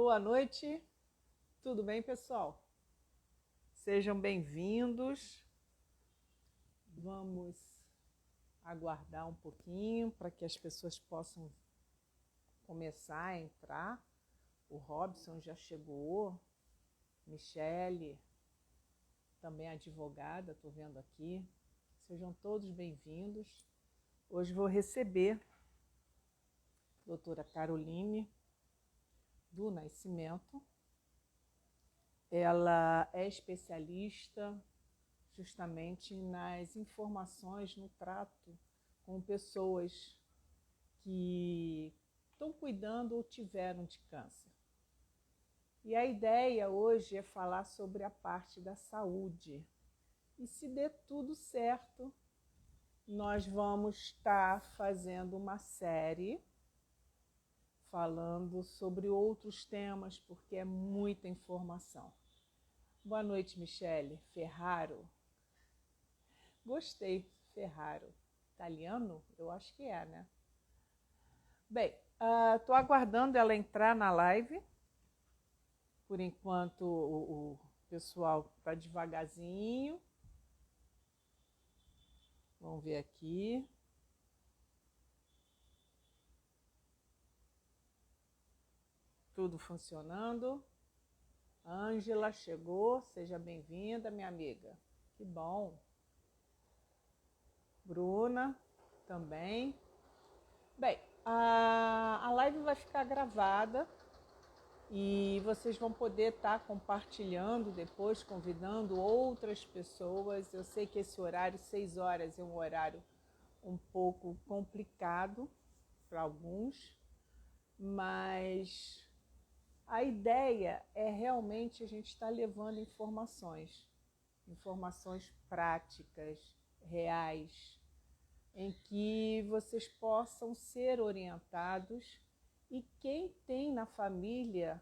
Boa noite, tudo bem, pessoal? Sejam bem-vindos. Vamos aguardar um pouquinho para que as pessoas possam começar a entrar. O Robson já chegou, Michele, também advogada, estou vendo aqui. Sejam todos bem-vindos. Hoje vou receber a doutora Caroline do Nascimento. Ela é especialista justamente nas informações no trato com pessoas que estão cuidando ou tiveram de câncer. E a ideia hoje é falar sobre a parte da saúde. E se der tudo certo, nós vamos estar fazendo uma série falando sobre outros temas, porque é muita informação. Boa noite, Michele Ferraro. Gostei, Ferraro. Italiano? Eu acho que é, né? Bem, estou aguardando ela entrar na live. Por enquanto, o pessoal está devagarzinho. Vamos ver aqui. Tudo funcionando. Ângela chegou. Seja bem-vinda, minha amiga. Que bom. Bruna também. Bem, a live vai ficar gravada e vocês vão poder estar compartilhando depois, convidando outras pessoas. Eu sei que esse horário, 6 horas, é um horário um pouco complicado para alguns, mas a ideia é realmente a gente estar levando informações práticas, reais, em que vocês possam ser orientados e quem tem na família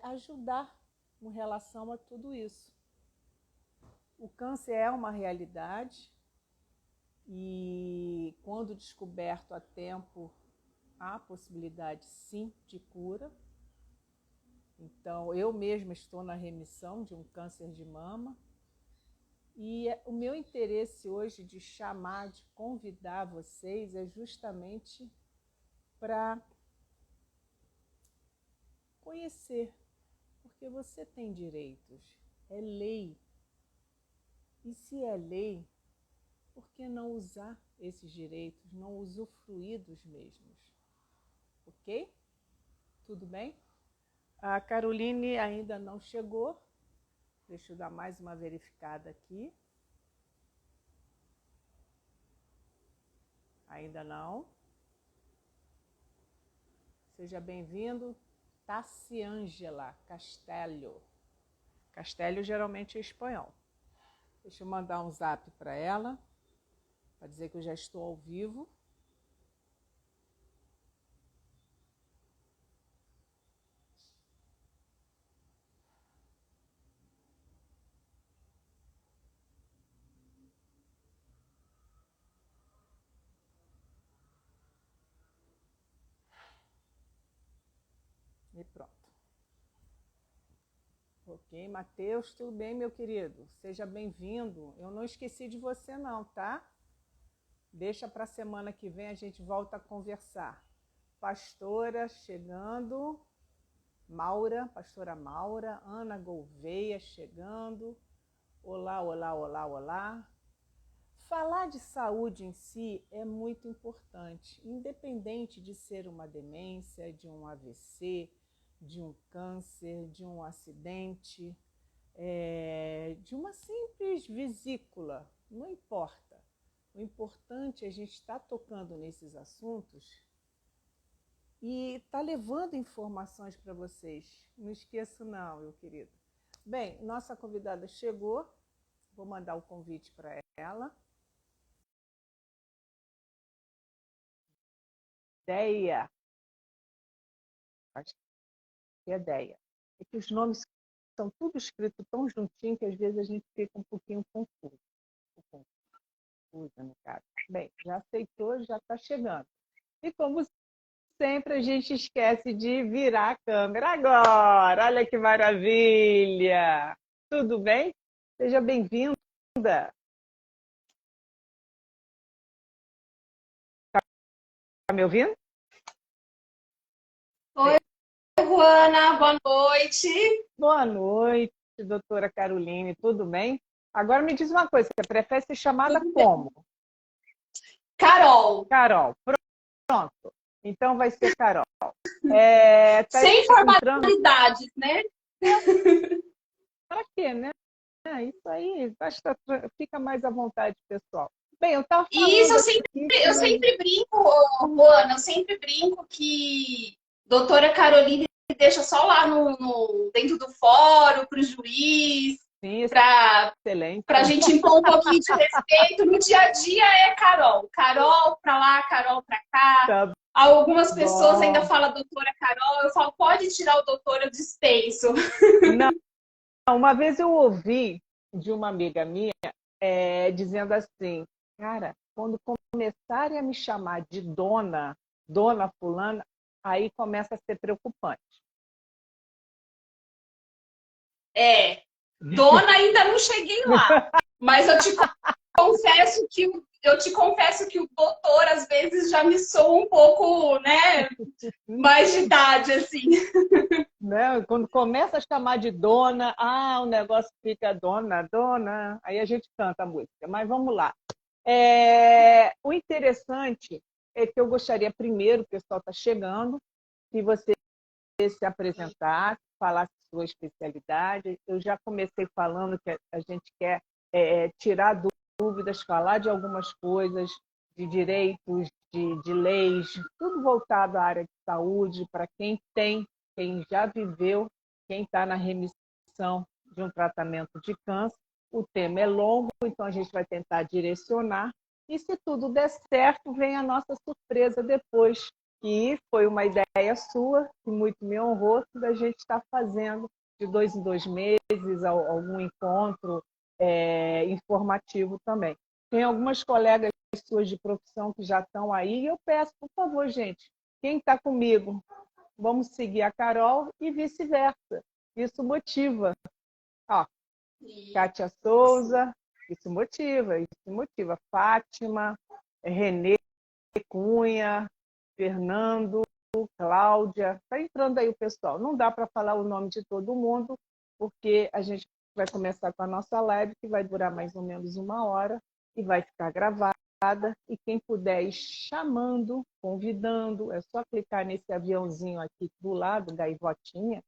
ajudar com relação a tudo isso. O câncer é uma realidade e quando descoberto a tempo, há possibilidade sim de cura. Então, eu mesma estou na remissão de um câncer de mama. E o meu interesse hoje de chamar, de convidar vocês é justamente para conhecer, porque você tem direitos, é lei. E se é lei, por que não usar esses direitos, não usufruir dos mesmos? Ok? Tudo bem? A Caroline ainda não chegou. Deixa eu dar mais uma verificada aqui. Ainda não. Seja bem-vindo, Tassiângela Castelho. Castelho geralmente é espanhol. Deixa eu mandar um zap para ela, para dizer que eu já estou ao vivo. E pronto. Ok, Matheus, tudo bem, meu querido? Seja bem-vindo. Eu não esqueci de você não, tá? Deixa para a semana que vem, a gente volta a conversar. Pastora chegando, pastora Maura, Ana Gouveia chegando. Olá, olá, olá, olá. Falar de saúde em si é muito importante, independente de ser uma demência, de um AVC, de um câncer, de um acidente, de uma simples vesícula, não importa. O importante é a gente estar tocando nesses assuntos e estar levando informações para vocês. Não esqueça não, meu querido. Bem, nossa convidada chegou, vou mandar o convite para ela. Ideia, acho que é ideia. É que os nomes são tudo escrito tão juntinho que às vezes a gente fica um pouquinho confuso. Confusa, no caso. Bem, já aceitou, já está chegando. E como sempre a gente esquece de virar a câmera. Agora, olha que maravilha! Tudo bem? Seja bem-vinda. Tá me ouvindo? Oi, Juana, boa noite. Boa noite, doutora Caroline, tudo bem? Agora me diz uma coisa, você prefere ser chamada Tudo bem? como? Carol, Carol, pronto. Então vai ser Carol. Tá sem entrando formalidades, né? para quê, né? Isso aí, basta, fica mais à vontade, pessoal. Bem, eu estava E isso falando aqui eu que sempre brinco, Juana, eu sempre brinco que doutora Caroline deixa só lá dentro do fórum para o juiz, sim, para excelente. a gente impor um pouquinho de respeito. No dia a dia é Carol. Carol para lá, Carol para cá. Tá Algumas pessoas ainda bom. falam doutora Carol, eu falo, pode tirar o doutor, eu dispenso. Não, uma vez eu ouvi de uma amiga minha dizendo assim, cara, quando começarem a me chamar de dona fulana, aí começa a ser preocupante. Dona ainda não cheguei lá, mas eu te confesso que o doutor às vezes já me soa um pouco, né, mais de idade assim. Né? Quando começa a chamar de dona, o negócio fica dona, aí a gente canta a música. Mas vamos lá. O interessante é que eu gostaria primeiro, o pessoal está chegando, que você se apresentasse, falasse sua especialidade. Eu já comecei falando que a gente quer tirar dúvidas, falar de algumas coisas, de direitos, de leis, tudo voltado à área de saúde, para quem já viveu, quem está na remissão de um tratamento de câncer. O tema é longo, então a gente vai tentar direcionar. E se tudo der certo, vem a nossa surpresa depois, que foi uma ideia sua, que muito me honrou, da gente estar fazendo de 2 em 2 meses algum encontro informativo também. Tem algumas colegas suas de profissão que já estão aí, e eu peço, por favor, gente, quem está comigo, vamos seguir a Carol e vice-versa. Isso motiva. Ó, Kátia Souza, isso motiva. Fátima, Renê Cunha, Fernando, Cláudia, está entrando aí o pessoal. Não dá para falar o nome de todo mundo, porque a gente vai começar com a nossa live, que vai durar mais ou menos 1 hora, e vai ficar gravada. E quem puder ir chamando, convidando, é só clicar nesse aviãozinho aqui do lado, gaivotinha,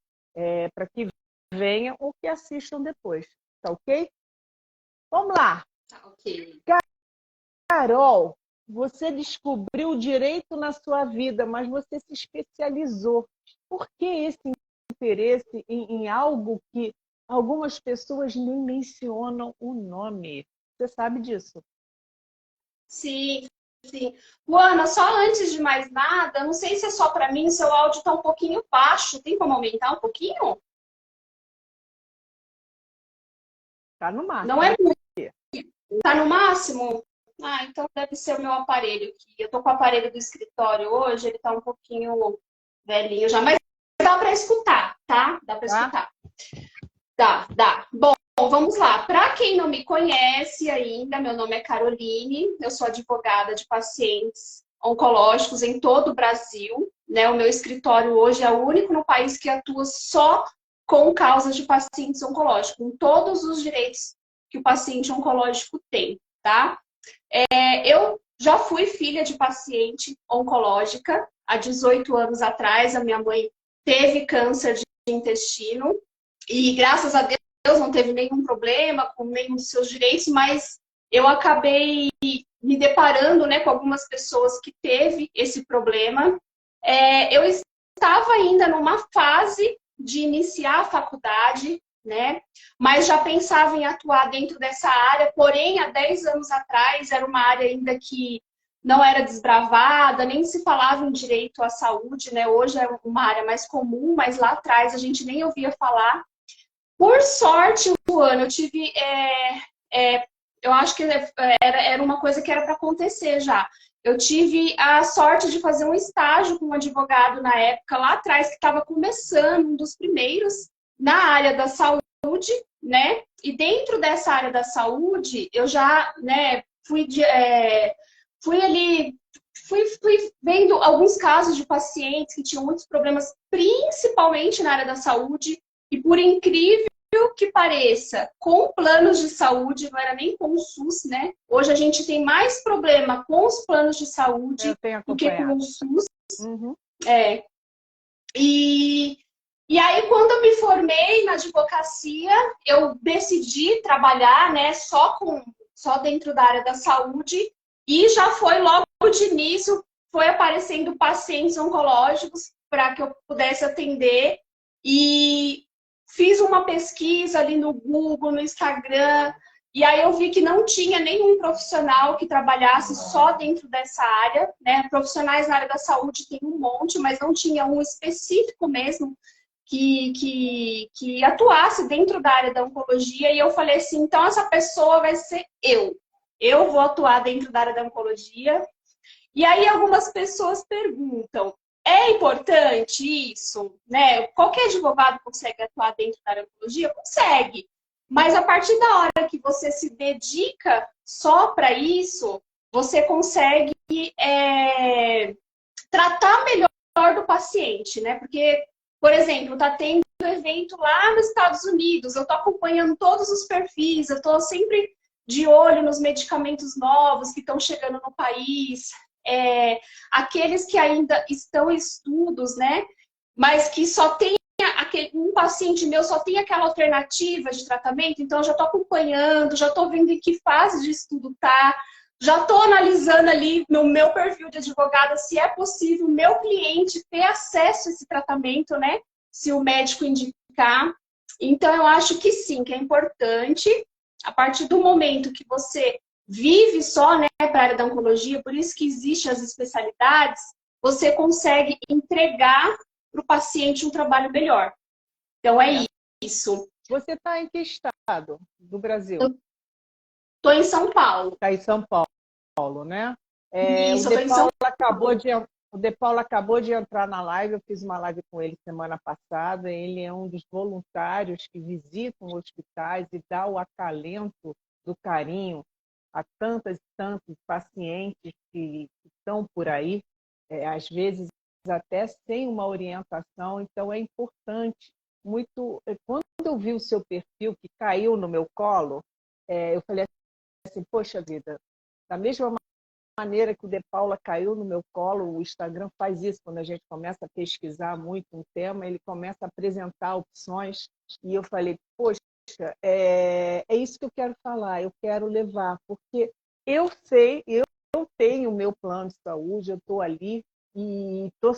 para que venham ou que assistam depois. Tá ok? Vamos lá. Tá, ok. Carol, você descobriu direito na sua vida, mas você se especializou. Por que esse interesse em algo que algumas pessoas nem mencionam o nome? Você sabe disso? Sim, sim. Luana, só antes de mais nada, não sei se é só para mim, seu áudio está um pouquinho baixo. Tem como aumentar um pouquinho? Tá no Não máximo. é muito. Tá no máximo? Ah, então deve ser o meu aparelho aqui. Eu tô com o aparelho do escritório hoje, ele tá um pouquinho velhinho já, mas dá para escutar, tá? Dá para Tá? escutar. Dá. Bom, vamos lá. Para quem não me conhece ainda, meu nome é Caroline, eu sou advogada de pacientes oncológicos em todo o Brasil, né? O meu escritório hoje é o único no país que atua só com causas de pacientes oncológicos, com todos os direitos que o paciente oncológico tem, tá? Eu já fui filha de paciente oncológica há 18 anos atrás, a minha mãe teve câncer de intestino e graças a Deus não teve nenhum problema com nenhum dos seus direitos, mas eu acabei me deparando, né, com algumas pessoas que teve esse problema. Eu estava ainda numa fase de iniciar a faculdade, né, mas já pensava em atuar dentro dessa área, porém, há 10 anos atrás, era uma área ainda que não era desbravada, nem se falava em direito à saúde, né? Hoje é uma área mais comum, mas lá atrás a gente nem ouvia falar. Por sorte, Luana, eu tive. Eu acho que era uma coisa que era para acontecer já. eu tive a sorte de fazer um estágio com um advogado na época, lá atrás, que estava começando, um dos primeiros, na área da saúde, né? E dentro dessa área da saúde, eu já, né, fui ali, fui vendo alguns casos de pacientes que tinham muitos problemas, principalmente na área da saúde, e por incrível que pareça, com planos de saúde, não era nem com o SUS, né? Hoje a gente tem mais problema com os planos de saúde do que com o SUS. Uhum. E aí, quando eu me formei na advocacia, eu decidi trabalhar, né, só dentro da área da saúde, e já foi logo de início, foi aparecendo pacientes oncológicos para que eu pudesse atender. E fiz uma pesquisa ali no Google, no Instagram, e aí eu vi que não tinha nenhum profissional que trabalhasse só dentro dessa área, né? Profissionais na área da saúde tem um monte, mas não tinha um específico mesmo que atuasse dentro da área da oncologia. E eu falei assim, então essa pessoa vai ser eu. Eu vou atuar dentro da área da oncologia. E aí algumas pessoas perguntam, é importante isso? Né? Qualquer advogado consegue atuar dentro da área da oncologia? Consegue. Mas a partir da hora que você se dedica só para isso, você consegue tratar melhor do paciente, né? Porque, por exemplo, está tendo um evento lá nos Estados Unidos, eu estou acompanhando todos os perfis, eu estou sempre de olho nos medicamentos novos que estão chegando no país, aqueles que ainda estão em estudos, né? Mas que só tem um paciente meu só tem aquela alternativa de tratamento, então eu já estou acompanhando, já estou vendo em que fase de estudo está, já estou analisando ali no meu perfil de advogada se é possível o meu cliente ter acesso a esse tratamento, né? Se o médico indicar. Então, eu acho que sim, que é importante, a partir do momento que você vive só, né, para a área da oncologia, por isso que existem as especialidades, você consegue entregar para o paciente um trabalho melhor. Então, é isso. Você está em que estado do Brasil? Estou em São Paulo. Está em São Paulo, né? Isso, eu estou em São Paulo. O De Paula acabou de entrar na live, eu fiz uma live com ele semana passada. Ele é um dos voluntários que visitam hospitais e dá o acalento do carinho a tantas e tantos pacientes que estão por aí, às vezes até sem uma orientação. Então, é importante. Quando eu vi o seu perfil que caiu no meu colo, eu falei assim, poxa vida, da mesma maneira que o De Paula caiu no meu colo, o Instagram faz isso, quando a gente começa a pesquisar muito um tema, ele começa a apresentar opções, e eu falei, poxa, é isso que eu quero falar, eu quero levar, porque eu sei, eu tenho o meu plano de saúde, eu estou ali e estou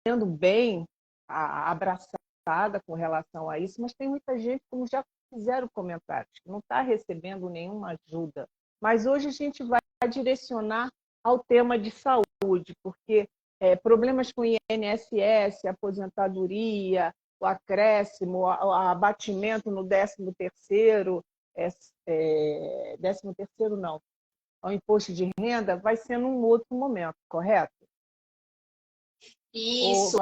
sendo bem abraçada com relação a isso, mas tem muita gente, como já fizeram comentários, que não está recebendo nenhuma ajuda. Mas hoje a gente vai direcionar ao tema de saúde, porque problemas com INSS, aposentadoria, o acréscimo, o abatimento no 13º, 13º não, ao imposto de renda, vai ser num outro momento, correto? Isso.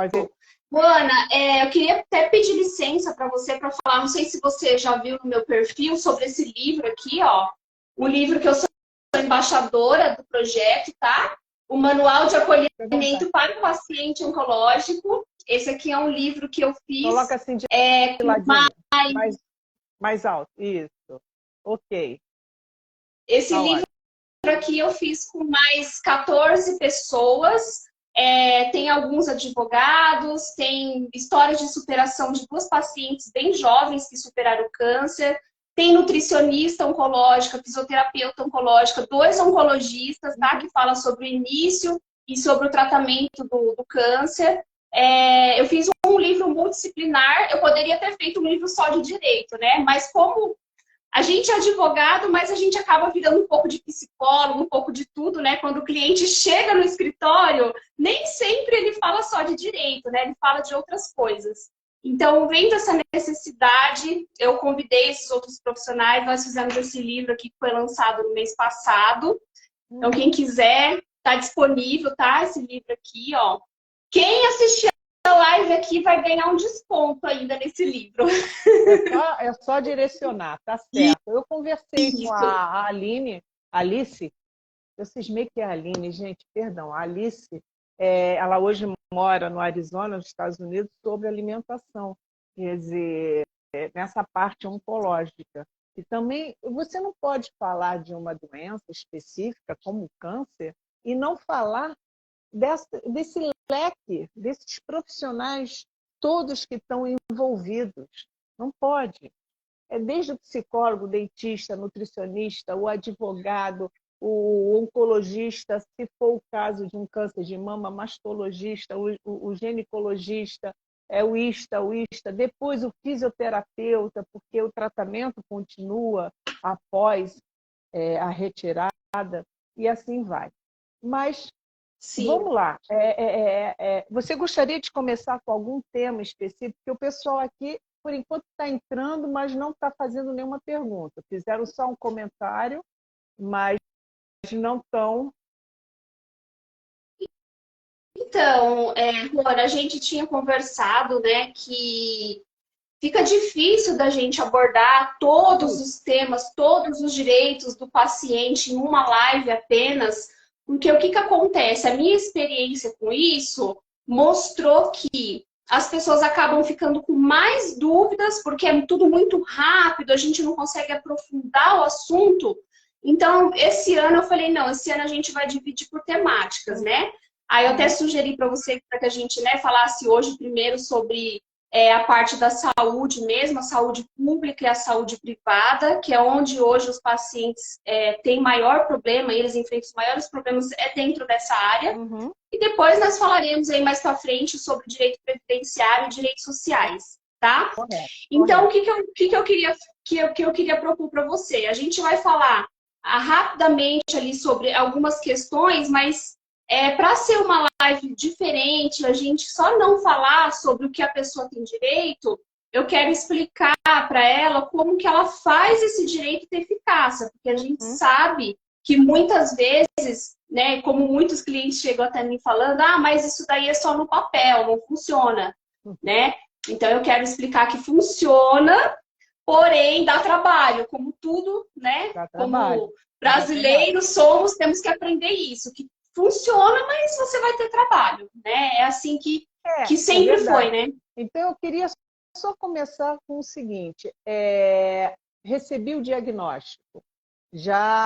Luana, eu queria até pedir licença para você para falar, não sei se você já viu no meu perfil sobre esse livro aqui, ó, o livro que eu sou embaixadora do projeto, tá? O Manual de Acolhimento para o Paciente Oncológico. Esse aqui é um livro que eu fiz. Coloca assim de mais alto. Isso. Ok. Esse livro aqui eu fiz com mais 14 pessoas. Tem alguns advogados, tem histórias de superação de 2 pacientes bem jovens que superaram o câncer. Tem nutricionista oncológica, fisioterapeuta oncológica, 2 oncologistas, tá? Que falam sobre o início e sobre o tratamento do câncer. Eu fiz um livro multidisciplinar, eu poderia ter feito um livro só de direito, né? Mas como a gente é advogado, mas a gente acaba virando um pouco de psicólogo, um pouco de tudo, né? Quando o cliente chega no escritório, nem sempre ele fala só de direito, né? Ele fala de outras coisas. Então, vendo essa necessidade, eu convidei esses outros profissionais, nós fizemos esse livro aqui que foi lançado no mês passado. Então, quem quiser, tá disponível, tá? Esse livro aqui, ó. Quem assistir a live aqui vai ganhar um desconto ainda nesse livro. É só direcionar, tá certo. Eu conversei com Isso. a Aline, Alice, eu cismei que é a Aline, gente, perdão, a Alice, ela hoje mora no Arizona, nos Estados Unidos, sobre alimentação, quer dizer, nessa parte oncológica. E também, você não pode falar de uma doença específica, como o câncer, e não falar desse leque, desses profissionais todos que estão envolvidos. Não pode. É desde o psicólogo, o dentista, nutricionista, o advogado, o oncologista, se for o caso de um câncer de mama, mastologista, o ginecologista, o ista, depois o fisioterapeuta, porque o tratamento continua após a retirada, e assim vai. Mas Sim. vamos lá. Você gostaria de começar com algum tema específico? Porque o pessoal aqui, por enquanto, está entrando, mas não está fazendo nenhuma pergunta. Fizeram só um comentário, mas não estão. Então, Flora, a gente tinha conversado, né, que fica difícil da gente abordar todos os temas, todos os direitos do paciente em uma live apenas, porque o que acontece? A minha experiência com isso mostrou que as pessoas acabam ficando com mais dúvidas, porque é tudo muito rápido, a gente não consegue aprofundar o assunto. Então, esse ano eu falei, não, esse ano a gente vai dividir por temáticas, né? Aí eu até sugeri para você para que a gente, né, falasse hoje primeiro sobre a parte da saúde mesmo, a saúde pública e a saúde privada, que é onde hoje os pacientes têm maior problema, e eles enfrentam os maiores problemas dentro dessa área. Uhum. E depois nós falaremos aí mais para frente sobre direito previdenciário e direitos sociais, tá? Correto. Então, o que eu queria propor para você? A gente vai falar rapidamente ali sobre algumas questões, mas para ser uma live diferente, a gente só não falar sobre o que a pessoa tem direito, eu quero explicar para ela como que ela faz esse direito ter eficácia, porque a gente sabe que muitas vezes, né, como muitos clientes chegam até mim falando, mas isso daí é só no papel, não funciona, né? Então eu quero explicar que funciona, porém dá trabalho, como tudo, né? Dá trabalho. Como brasileiros somos, temos que aprender isso, que funciona, mas você vai ter trabalho, né? É assim que sempre foi, né? Então, eu queria só começar com o seguinte. Recebi o diagnóstico. Já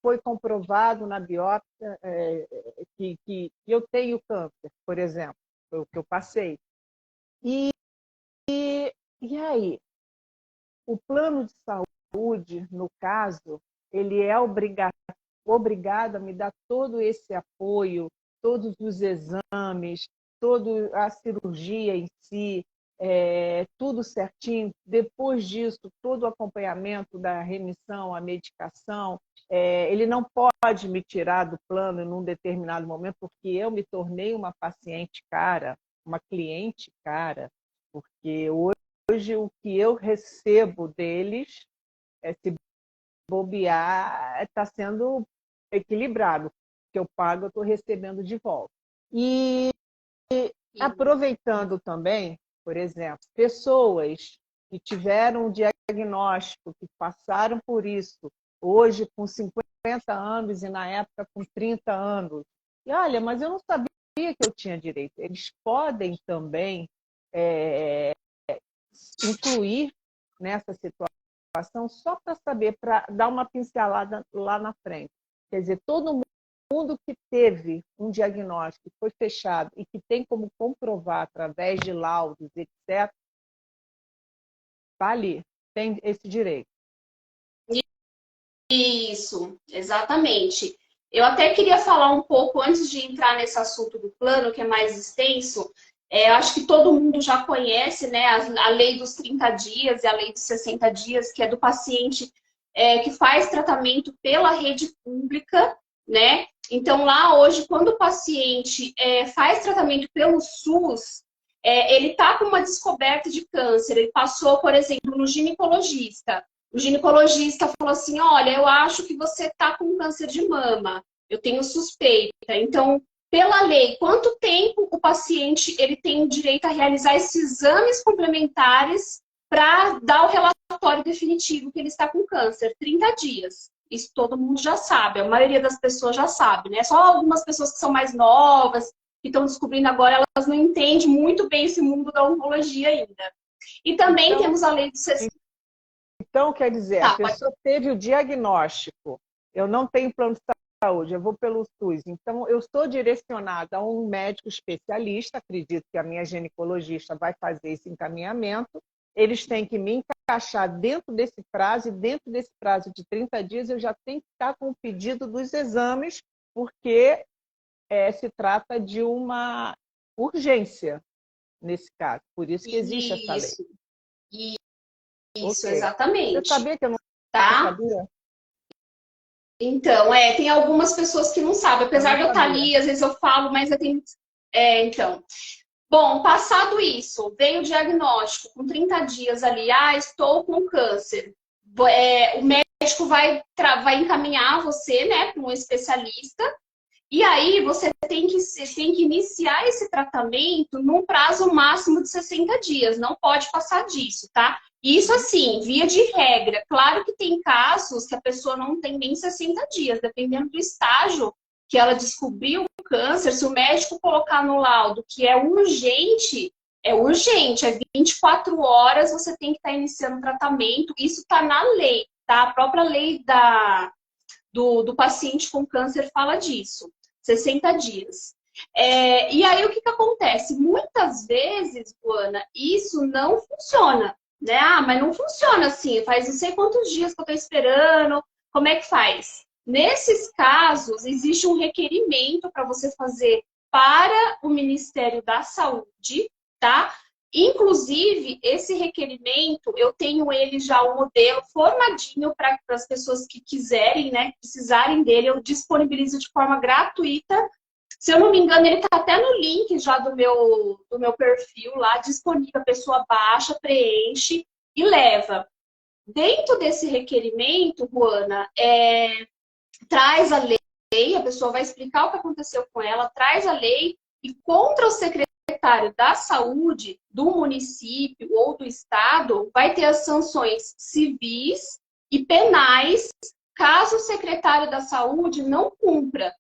foi comprovado na biópsia que eu tenho câncer, por exemplo, foi o que eu passei. E aí? O plano de saúde, no caso, ele é obrigado a me dar todo esse apoio, todos os exames, toda a cirurgia em si, tudo certinho. Depois disso, todo o acompanhamento da remissão, a medicação, ele não pode me tirar do plano em um determinado momento, porque eu me tornei uma paciente cara, uma cliente cara, porque hoje o que eu recebo deles, se bobear, está sendo equilibrado. O que eu pago, eu estou recebendo de volta. E aproveitando também, por exemplo, pessoas que tiveram um diagnóstico, que passaram por isso, hoje com 50 anos e na época com 30 anos. E olha, mas eu não sabia que eu tinha direito. Eles podem também incluir nessa situação só para saber, para dar uma pincelada lá na frente. Quer dizer, todo mundo que teve um diagnóstico, que foi fechado e que tem como comprovar através de laudos, etc., está ali, tem esse direito. Isso, exatamente. Eu até queria falar um pouco, antes de entrar nesse assunto do plano, que é mais extenso, acho que todo mundo já conhece, né, a lei dos 30 dias e a lei dos 60 dias, que é do paciente que faz tratamento pela rede pública, né? Então, lá hoje, quando o paciente faz tratamento pelo SUS, ele está com uma descoberta de câncer, ele passou, por exemplo, no ginecologista. O ginecologista falou assim, olha, eu acho que você está com câncer de mama. eu tenho suspeita. Então, pela lei, quanto tempo o paciente ele tem o direito a realizar esses exames complementares para dar o relatório definitivo que ele está com câncer? 30 dias. Isso todo mundo já sabe, a maioria das pessoas já sabe, né? Só algumas pessoas que são mais novas, que estão descobrindo agora, elas não entendem muito bem esse mundo da oncologia ainda. E também Então, temos a lei do 60. então, quer dizer, a Tá, pode... pessoa teve o diagnóstico, eu não tenho plano de saúde, eu vou pelo SUS. Então, eu estou direcionada a um médico especialista, acredito que a minha ginecologista vai fazer esse encaminhamento, eles têm que me encaixar dentro desse prazo, e dentro desse prazo de 30 dias eu já tenho que estar com o pedido dos exames, porque se trata de uma urgência nesse caso. Por isso que existe essa lei. Isso, Okay. Você exatamente. sabia que eu não Tá? sabia? Então, tem algumas pessoas que não sabem. Eu Apesar não de eu estar sabia. ali, às vezes eu falo, mas eu tenho... então. Bom, passado isso, veio o diagnóstico com 30 dias ali, estou com câncer. O médico vai encaminhar você, né, para um especialista. E aí você tem que iniciar esse tratamento num prazo máximo de 60 dias, não pode passar disso, tá? Isso assim, via de regra. Claro que tem casos que a pessoa não tem nem 60 dias, dependendo do estágio que ela descobriu o câncer, se o médico colocar no laudo que é urgente, é 24 horas você tem que estar iniciando o tratamento, isso está na lei, tá? A própria lei do paciente com câncer fala disso. 60 dias. E aí, o que acontece? Muitas vezes, Luana, isso não funciona. Né? Mas não funciona assim. Faz não sei quantos dias que eu estou esperando. Como é que faz? Nesses casos, existe um requerimento para você fazer para o Ministério da Saúde, tá? Inclusive, esse requerimento, eu tenho ele já, o modelo formadinho para as pessoas que quiserem, né, precisarem dele, eu disponibilizo de forma gratuita. Se eu não me engano, ele está até no link já do meu perfil lá, disponível, a pessoa baixa, preenche e leva. Dentro desse requerimento, Juana, traz a lei, a pessoa vai explicar o que aconteceu com ela, traz a lei e contra o secretário da saúde do município ou do estado vai ter as sanções civis e penais caso o secretário da saúde não cumpra.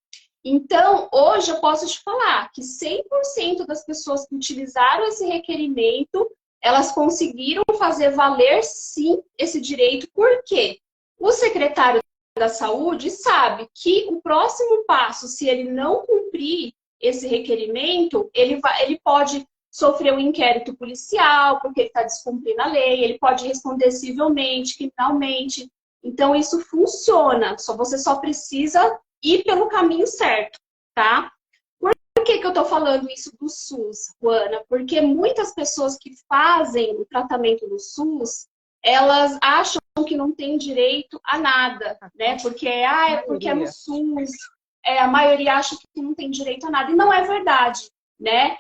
Então, hoje eu posso te falar que 100% das pessoas que utilizaram esse requerimento, elas conseguiram fazer valer sim esse direito. Por quê? O secretário da saúde sabe que o próximo passo, se ele não cumprir esse requerimento, ele pode sofrer um inquérito policial, porque ele está descumprindo a lei, ele pode responder civilmente, criminalmente. Então, isso funciona. Você só precisa ir pelo caminho certo, tá? Por que eu estou falando isso do SUS, Juana? Porque muitas pessoas que fazem o tratamento do SUS, elas acham que não tem direito a nada, né? Porque porque é no SUS, a maioria acha que não tem direito a nada, e não é verdade, né?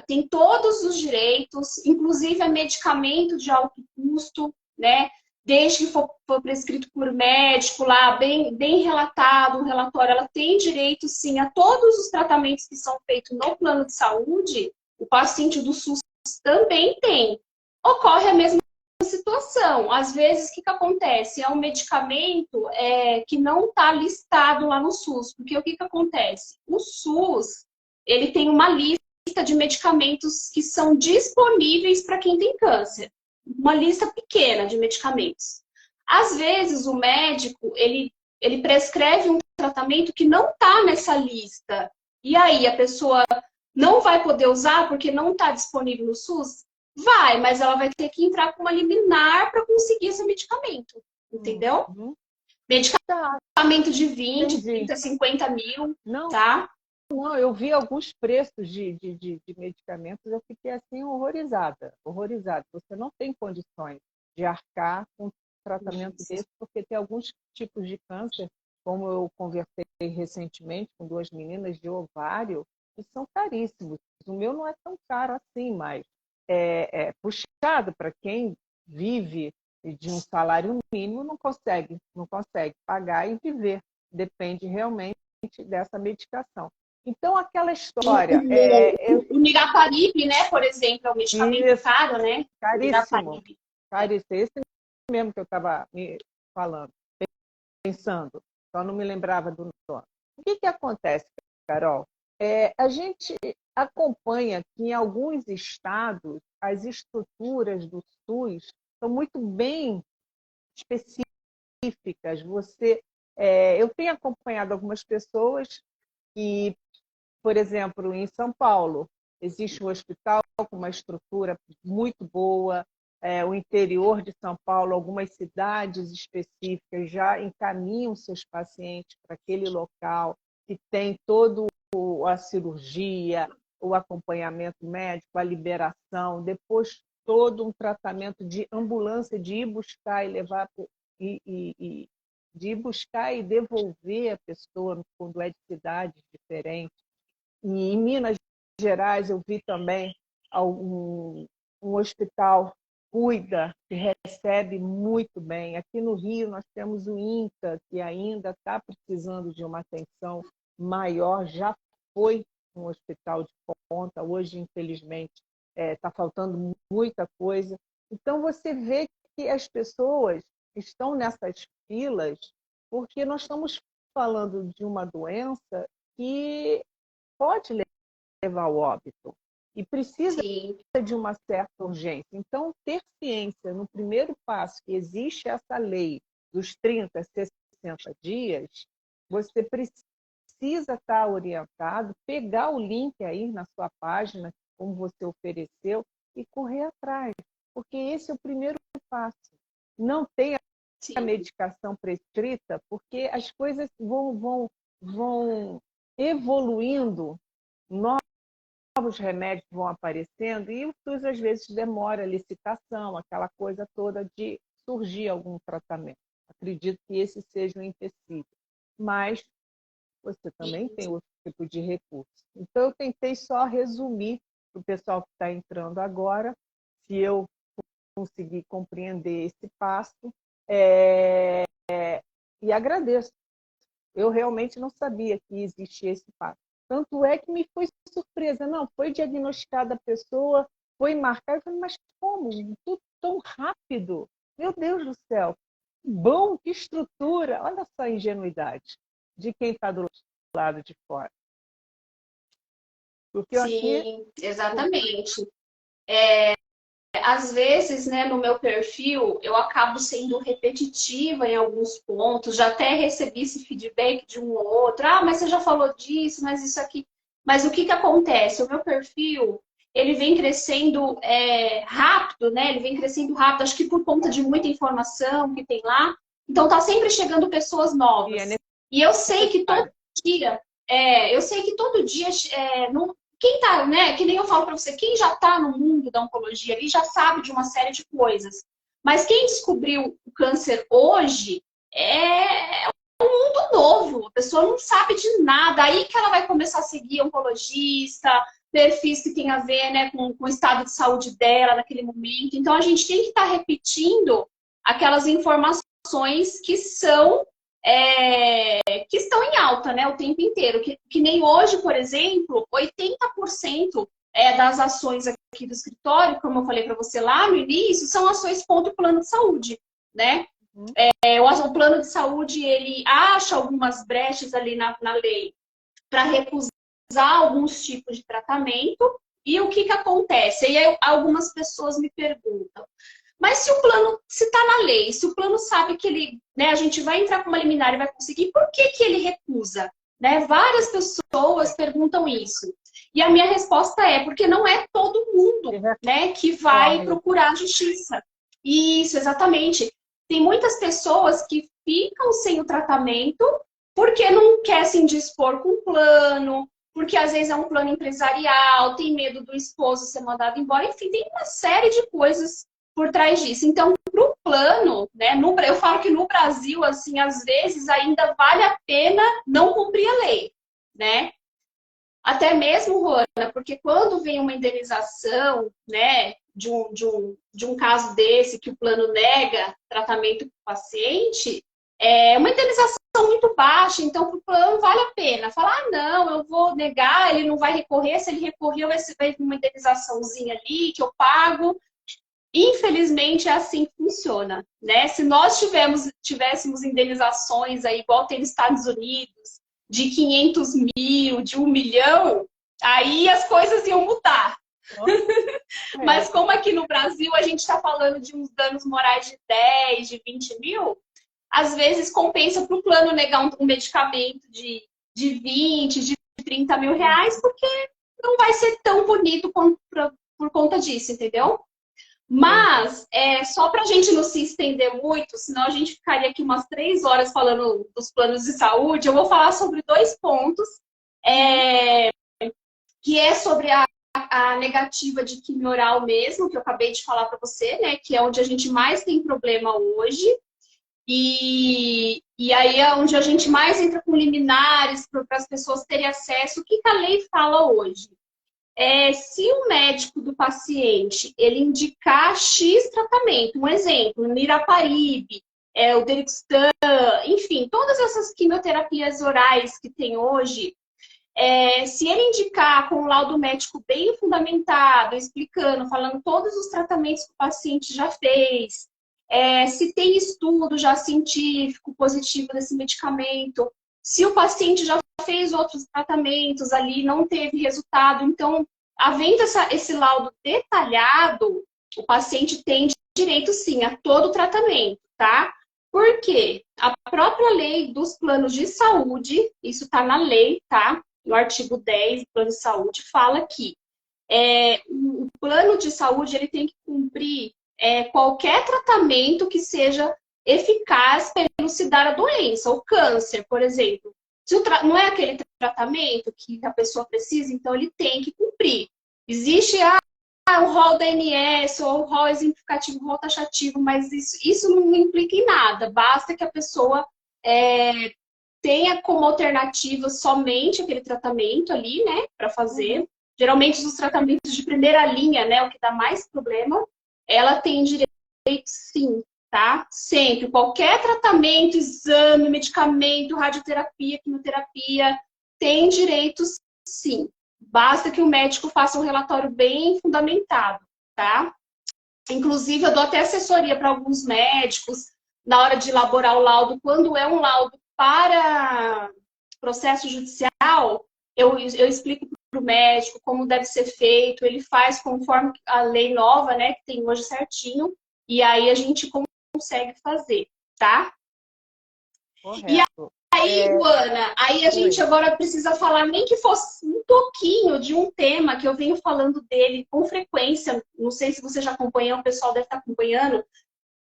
Tem todos os direitos, inclusive a medicamento de alto custo, né? Desde que for prescrito por médico lá, bem relatado, um relatório, ela tem direito sim a todos os tratamentos que são feitos no plano de saúde, o paciente do SUS também tem. Ocorre a mesma situação. Às vezes, o que acontece? É um medicamento que não está listado lá no SUS. Porque o que acontece? O SUS, ele tem uma lista de medicamentos que são disponíveis para quem tem câncer. Uma lista pequena de medicamentos. Às vezes, o médico, ele prescreve um tratamento que não está nessa lista. E aí, a pessoa não vai poder usar porque não está disponível no SUS? Vai, mas ela vai ter que entrar com uma liminar para conseguir esse medicamento. Entendeu? Uhum. Medicamento de 20, Entendi. 30, 50 mil, não, tá? Não, eu vi alguns preços de medicamentos, eu fiquei assim horrorizada, horrorizada. Você não tem condições de arcar com um tratamento desse, porque tem alguns tipos de câncer, como eu conversei recentemente com duas meninas de ovário, que são caríssimos. O meu não é tão caro assim, mas é puxado para quem vive de um salário mínimo, não consegue pagar e viver. depende realmente dessa medicação. Então, aquela história... O Niraparib, né, por exemplo, é um medicamento caro, né? Caríssimo. Caríssimo. Esse mesmo que eu estava falando, pensando, só não me lembrava do nome. O que acontece, Carol? A gente acompanha que em alguns estados as estruturas do SUS são muito bem específicas. Eu tenho acompanhado algumas pessoas que, por exemplo, em São Paulo, existe um hospital com uma estrutura muito boa. O interior de São Paulo, algumas cidades específicas já encaminham seus pacientes para aquele local que tem toda a cirurgia, o acompanhamento médico, a liberação, depois todo um tratamento de ambulância, de ir buscar e levar de ir buscar e devolver a pessoa quando é de cidades diferentes. E em Minas Gerais eu vi também um hospital cuida, que recebe muito bem. Aqui no Rio nós temos o INCA, que ainda está precisando de uma atenção maior, já foi um hospital de ponta, hoje, infelizmente, está faltando muita coisa. Então, você vê que as pessoas estão nessas filas porque nós estamos falando de uma doença que pode levar ao óbito e precisa de uma certa urgência. Então, ter ciência no primeiro passo que existe essa lei dos 30, 60 dias, você precisa estar orientado, pegar o link aí na sua página, como você ofereceu, e correr atrás, porque esse é o primeiro passo. Não tem a medicação prescrita, porque as coisas vão evoluindo, novos remédios vão aparecendo e o SUS às vezes demora a licitação, aquela coisa toda de surgir algum tratamento. Acredito que esse seja um empecilho. Mas você também tem outro tipo de recurso. Então, eu tentei só resumir para o pessoal que está entrando agora, se eu conseguir compreender esse passo, e agradeço. Eu realmente não sabia que existia esse passo. Tanto é que me foi surpresa. Não, foi diagnosticada a pessoa, foi marcada. Eu falei, mas como? Tudo tão rápido. Meu Deus do céu. Que bom, que estrutura. Olha só a ingenuidade de quem está do lado de fora. Porque sim, exatamente. Às vezes, né, no meu perfil, eu acabo sendo repetitiva em alguns pontos, já até recebi esse feedback de um ou outro, mas você já falou disso, mas isso aqui... Mas o que acontece? O meu perfil, ele vem crescendo rápido, né? Ele vem crescendo rápido, acho que por conta de muita informação que tem lá. Então, tá sempre chegando pessoas novas. E eu sei que todo dia... Quem tá, né? Que nem eu falo para você, quem já tá no mundo da oncologia ali já sabe de uma série de coisas. Mas quem descobriu o câncer hoje é um mundo novo. A pessoa não sabe de nada. Aí que ela vai começar a seguir oncologista, perfis que tem a ver, né, com o estado de saúde dela naquele momento. Então a gente tem que estar repetindo aquelas informações que são que estão em alta, né, o tempo inteiro. Que nem hoje, por exemplo, 80% das ações aqui do escritório, como eu falei para você lá no início, são ações contra o plano de saúde, né? O plano de saúde, ele acha algumas brechas ali na lei para recusar alguns tipos de tratamento. E o que acontece? E aí algumas pessoas me perguntam, mas se o plano, se está na lei, se o plano sabe que ele, né, a gente vai entrar com uma liminar e vai conseguir, por que ele recusa? Né? Várias pessoas perguntam isso. E a minha resposta é, porque não é todo mundo, né, que vai procurar justiça. Isso, exatamente. Tem muitas pessoas que ficam sem o tratamento porque não quer se indispor com o plano, porque às vezes é um plano empresarial, tem medo do esposo ser mandado embora, enfim, tem uma série de coisas por trás disso. Então, para o plano, né, eu falo que no Brasil, assim, às vezes ainda vale a pena não cumprir a lei, né? Até mesmo, Juana, porque quando vem uma indenização, né, de um caso desse, que o plano nega tratamento para o paciente, é uma indenização muito baixa, então para o plano vale a pena. Falar, ah, não, eu vou negar, ele não vai recorrer, se ele recorrer, vai ser uma indenizaçãozinha ali que eu pago. Infelizmente, é assim que funciona, né? Se nós tivéssemos indenizações aí, igual tem nos Estados Unidos, de 500 mil, de 1 milhão, aí as coisas iam mudar. Mas como aqui no Brasil a gente está falando de uns danos morais de 10, de 20 mil, às vezes compensa para o plano negar um medicamento de 20, de 30 mil reais, porque não vai ser tão bonito por conta disso, entendeu? Mas, só para a gente não se estender muito, senão a gente ficaria aqui umas 3 horas falando dos planos de saúde, eu vou falar sobre 2 pontos, que é sobre a negativa de quimio oral mesmo, que eu acabei de falar para você, né? Que é onde a gente mais tem problema hoje. E aí é onde a gente mais entra com liminares para as pessoas terem acesso. O que a lei fala hoje? Se o médico do paciente ele indicar X tratamento, um exemplo, o niraparib, o Dextan, enfim, todas essas quimioterapias orais que tem hoje, se ele indicar com um laudo médico bem fundamentado, explicando, falando todos os tratamentos que o paciente já fez, se tem estudo já científico positivo desse medicamento, se o paciente já fez outros tratamentos ali, não teve resultado, então, havendo esse laudo detalhado, o paciente tem direito, sim, a todo o tratamento, tá? Por quê? A própria lei dos planos de saúde, isso está na lei, tá? No artigo 10 do plano de saúde, fala que o plano de saúde ele tem que cumprir qualquer tratamento que seja eficaz para elucidar a doença, o câncer, por exemplo. Se não é aquele tratamento que a pessoa precisa, então ele tem que cumprir. Existe o rol da ANS ou o rol exemplificativo, o rol taxativo, mas isso não implica em nada. Basta que a pessoa tenha como alternativa somente aquele tratamento ali, né, para fazer. Geralmente os tratamentos de primeira linha, né, o que dá mais problema, ela tem direito sim, tá? Sempre. Qualquer tratamento, exame, medicamento, radioterapia, quimioterapia, tem direito sim. Basta que o médico faça um relatório bem fundamentado, tá? Inclusive, eu dou até assessoria para alguns médicos na hora de elaborar o laudo. Quando é um laudo para processo judicial, eu explico para o médico como deve ser feito, ele faz conforme a lei nova, né, que tem hoje certinho, e aí a gente consegue fazer, tá? Correto. E aí, Luana, aí a gente agora precisa falar, nem que fosse um pouquinho de um tema que eu venho falando dele com frequência, não sei se você já acompanhou, o pessoal deve estar acompanhando,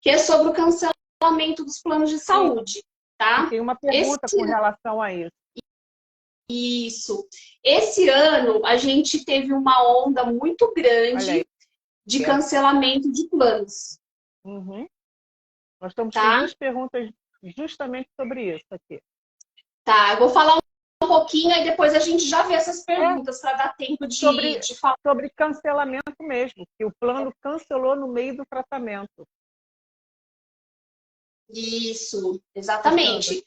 que é sobre o cancelamento dos planos de saúde, tá? Tem uma pergunta com relação a isso. Isso. Esse ano, a gente teve uma onda muito grande de cancelamento de planos. Nós estamos com 2 perguntas justamente sobre isso aqui. Tá, eu vou falar um pouquinho e depois a gente já vê essas perguntas para dar tempo de falar. Sobre cancelamento mesmo, que o plano cancelou no meio do tratamento. Isso, exatamente.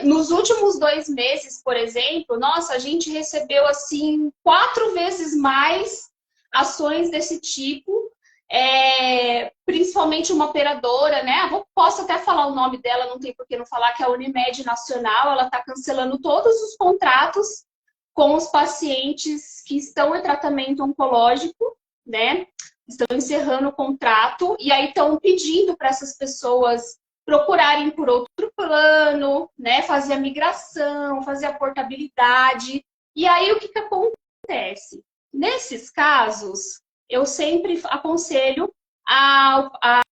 Nos últimos 2 meses, por exemplo, nossa, a gente recebeu assim 4 vezes mais ações desse tipo, principalmente uma operadora, né? Posso até falar o nome dela, não tem por que não falar, que é a Unimed Nacional, ela está cancelando todos os contratos com os pacientes que estão em tratamento oncológico, né? Estão encerrando o contrato e aí estão pedindo para essas pessoas procurarem por outro plano, né? Fazer a migração, fazer a portabilidade. E aí o que acontece? Nesses casos, eu sempre aconselho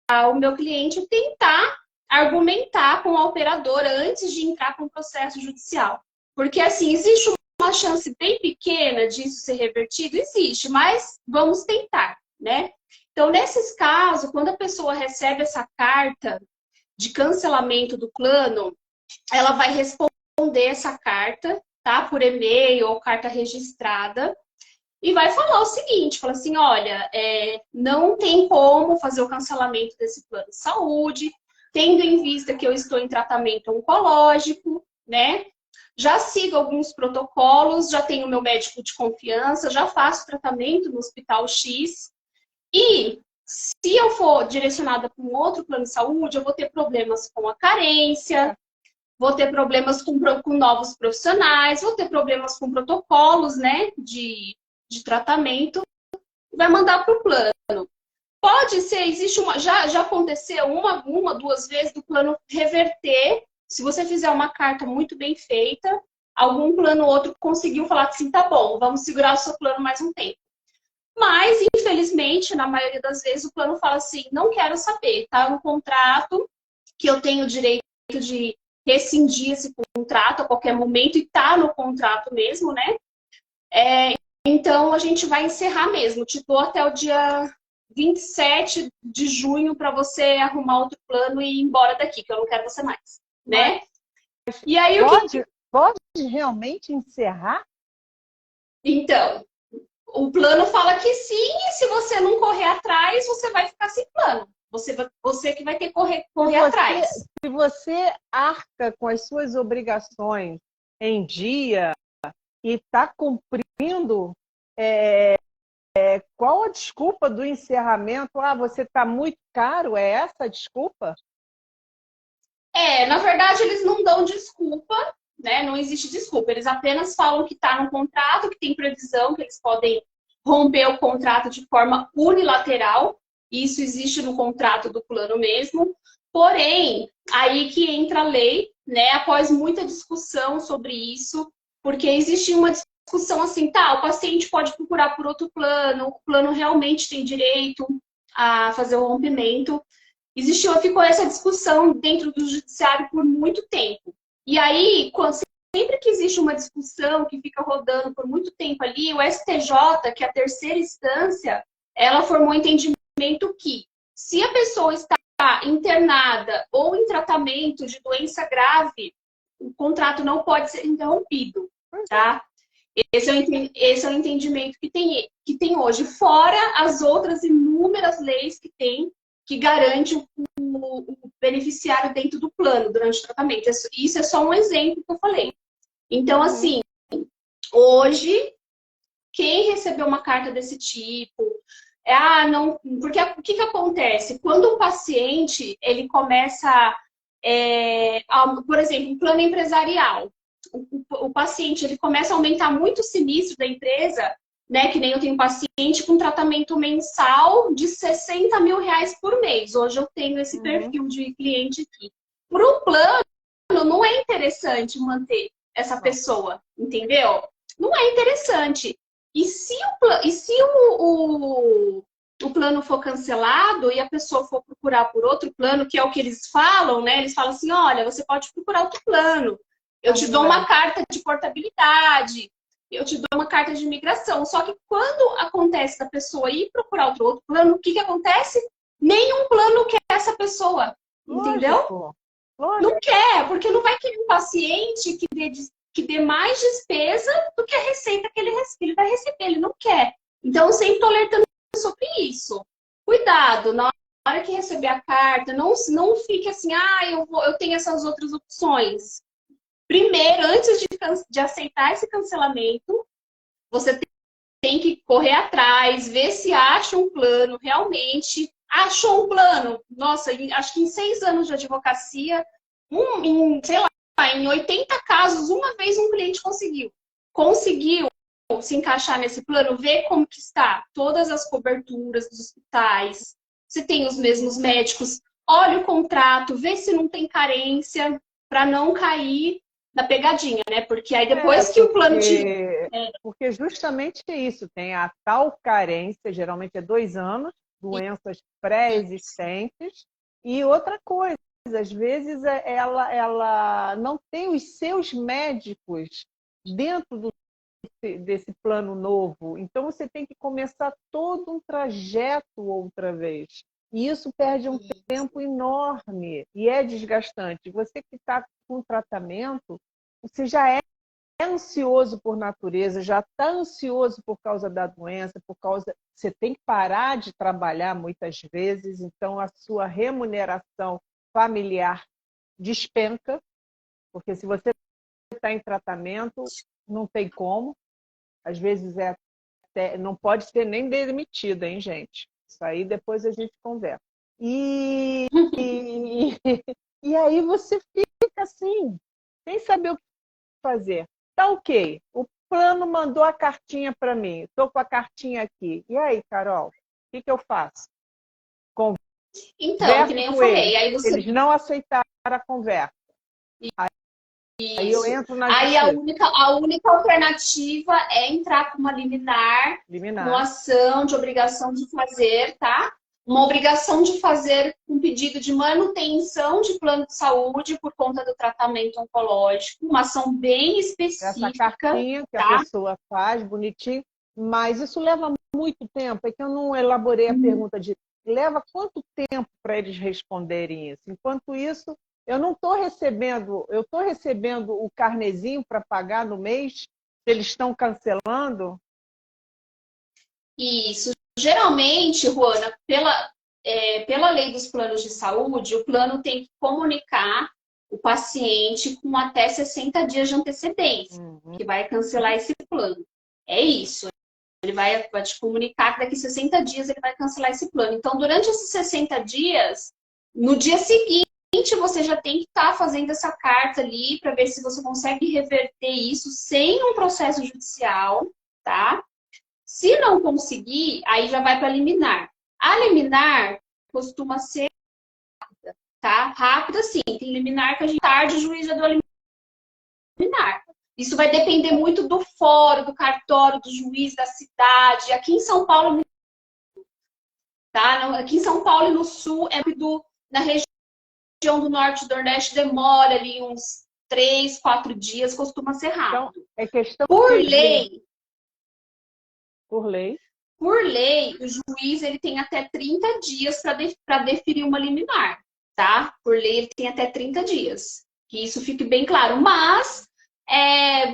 ao meu cliente tentar argumentar com a operadora antes de entrar com o processo judicial. Porque, assim, existe uma chance bem pequena disso ser revertido? Existe, mas vamos tentar, né? Então, nesses casos, quando a pessoa recebe essa carta de cancelamento do plano, ela vai responder essa carta, tá? Por e-mail ou carta registrada, e vai falar o seguinte, fala assim, olha, não tem como fazer o cancelamento desse plano de saúde, tendo em vista que eu estou em tratamento oncológico, né? Já sigo alguns protocolos, já tenho meu médico de confiança, já faço tratamento no Hospital X. E se eu for direcionada para um outro plano de saúde, eu vou ter problemas com a carência, vou ter problemas com novos profissionais, vou ter problemas com protocolos, né, de tratamento, vai mandar para o plano. Pode ser, existe já aconteceu uma, duas vezes do plano reverter. Se você fizer uma carta muito bem feita, algum plano ou outro conseguiu falar assim, tá bom, vamos segurar o seu plano mais um tempo. Mas, infelizmente, na maioria das vezes, o plano fala assim, não quero saber, tá no contrato, que eu tenho o direito de rescindir esse contrato a qualquer momento, e tá no contrato mesmo, né? Então, a gente vai encerrar mesmo. Te dou até o dia 27 de junho para você arrumar outro plano e ir embora daqui, que eu não quero você mais, né? E aí, pode realmente encerrar? Então, o plano fala que sim, e se você não correr atrás, você vai ficar sem plano. Você que vai ter que correr atrás. Se você arca com as suas obrigações em dia e está cumprindo, qual a desculpa do encerramento? Ah, você está muito caro? É essa a desculpa? Na verdade, eles não dão desculpa, né? Não existe desculpa. Eles apenas falam que está no contrato, que tem previsão, que eles podem romper o contrato de forma unilateral. Isso existe no contrato do plano mesmo. Porém, aí que entra a lei, né? Após muita discussão sobre isso, porque existe uma discussão assim, tá, o paciente pode procurar por outro plano, o plano realmente tem direito a fazer o rompimento. Ficou essa discussão dentro do judiciário por muito tempo. E aí, sempre que existe uma discussão que fica rodando por muito tempo ali, o STJ, que é a terceira instância, ela formou um entendimento que, se a pessoa está internada ou em tratamento de doença grave, o contrato não pode ser interrompido, tá? Esse é o entendimento que tem hoje, fora as outras inúmeras leis que tem, que garante o beneficiário dentro do plano durante o tratamento. Isso é só um exemplo que eu falei. Então, assim, hoje, quem recebeu uma carta desse tipo, não, porque o que acontece? Quando o paciente, ele começa, por exemplo, um plano empresarial, o paciente, ele começa a aumentar muito o sinistro da empresa, né? Que nem eu tenho um paciente com tratamento mensal de 60 mil reais por mês. Hoje eu tenho esse perfil de cliente aqui. Para o plano, não é interessante manter essa pessoa, entendeu? Não é interessante. E se o plano for cancelado e a pessoa for procurar por outro plano, que é o que eles falam, né? Eles falam assim, olha, você pode procurar outro plano. Eu te dou uma carta de portabilidade, eu te dou uma carta de imigração. Só que quando acontece da pessoa ir procurar outro plano, o que acontece? Nenhum plano quer essa pessoa, entendeu? Lógico. Não quer, porque não vai querer um paciente que dê mais despesa do que a receita que ele vai receber. Ele não quer. Então, eu sempre estou alertando sobre isso. Cuidado, na hora que receber a carta, não fique assim, eu tenho essas outras opções. Primeiro, antes de aceitar esse cancelamento, você tem que correr atrás, ver se acha um plano realmente. Achou um plano? Nossa, acho que em 6 anos de advocacia, em 80 casos, uma vez um cliente conseguiu se encaixar nesse plano, ver como que está todas as coberturas dos hospitais, se tem os mesmos médicos, olha o contrato, vê se não tem carência, para não cair na pegadinha, né? Porque aí depois que o plano Porque justamente é isso, tem a tal carência, geralmente é 2 anos, doenças pré-existentes, e outra coisa, às vezes ela não tem os seus médicos dentro desse plano novo. Então, você tem que começar todo um trajeto outra vez. E isso perde um tempo enorme e é desgastante. Você que está com tratamento, você já é ansioso por natureza, já está ansioso por causa da doença, você tem que parar de trabalhar muitas vezes, então a sua remuneração familiar despenca, porque se você está em tratamento, não tem como. Às vezes não pode ser nem demitida, hein, gente? Isso aí depois a gente conversa. E, e aí você fica assim, sem saber o que fazer. Tá ok, o plano mandou a cartinha para mim, estou com a cartinha aqui. E aí, Carol, o que eu faço? Então, que nem eu falei, aí você... Eles não aceitaram a conversa. Aí eu entro na Aí justiça. a única alternativa é entrar com uma liminar, uma ação de obrigação de fazer, tá? Uma obrigação de fazer um pedido de manutenção de plano de saúde por conta do tratamento oncológico, uma ação bem específica. Essa cartinha que a pessoa faz, bonitinho, mas isso leva muito tempo. É que eu não elaborei a pergunta de leva quanto tempo para eles responderem isso? Enquanto isso, eu não estou recebendo, eu estou recebendo o carnezinho para pagar no mês, se eles estão cancelando? Isso. Geralmente, Juana, pela lei dos planos de saúde, o plano tem que comunicar o paciente com até 60 dias de antecedência, que vai cancelar esse plano. É isso. Ele vai te comunicar que daqui a 60 dias ele vai cancelar esse plano. Então, durante esses 60 dias, no dia seguinte, você já tem que estar fazendo essa carta ali para ver se você consegue reverter isso sem um processo judicial, tá? Se não conseguir, aí já vai para liminar. A liminar costuma ser rápida, tá? Rápida, sim. Tem liminar que a gente tarde o juiz já deu a liminar. Isso vai depender muito do fórum, do cartório, do juiz, da cidade. Aqui em São Paulo, tá? Aqui em São Paulo e no Sul, na região do Norte e do Nordeste demora ali uns 3, 4 dias, costuma ser rápido. Então, é questão Por lei, o juiz ele tem até 30 dias para deferir uma liminar, tá? Por lei, ele tem até 30 dias. Que isso fique bem claro. Mas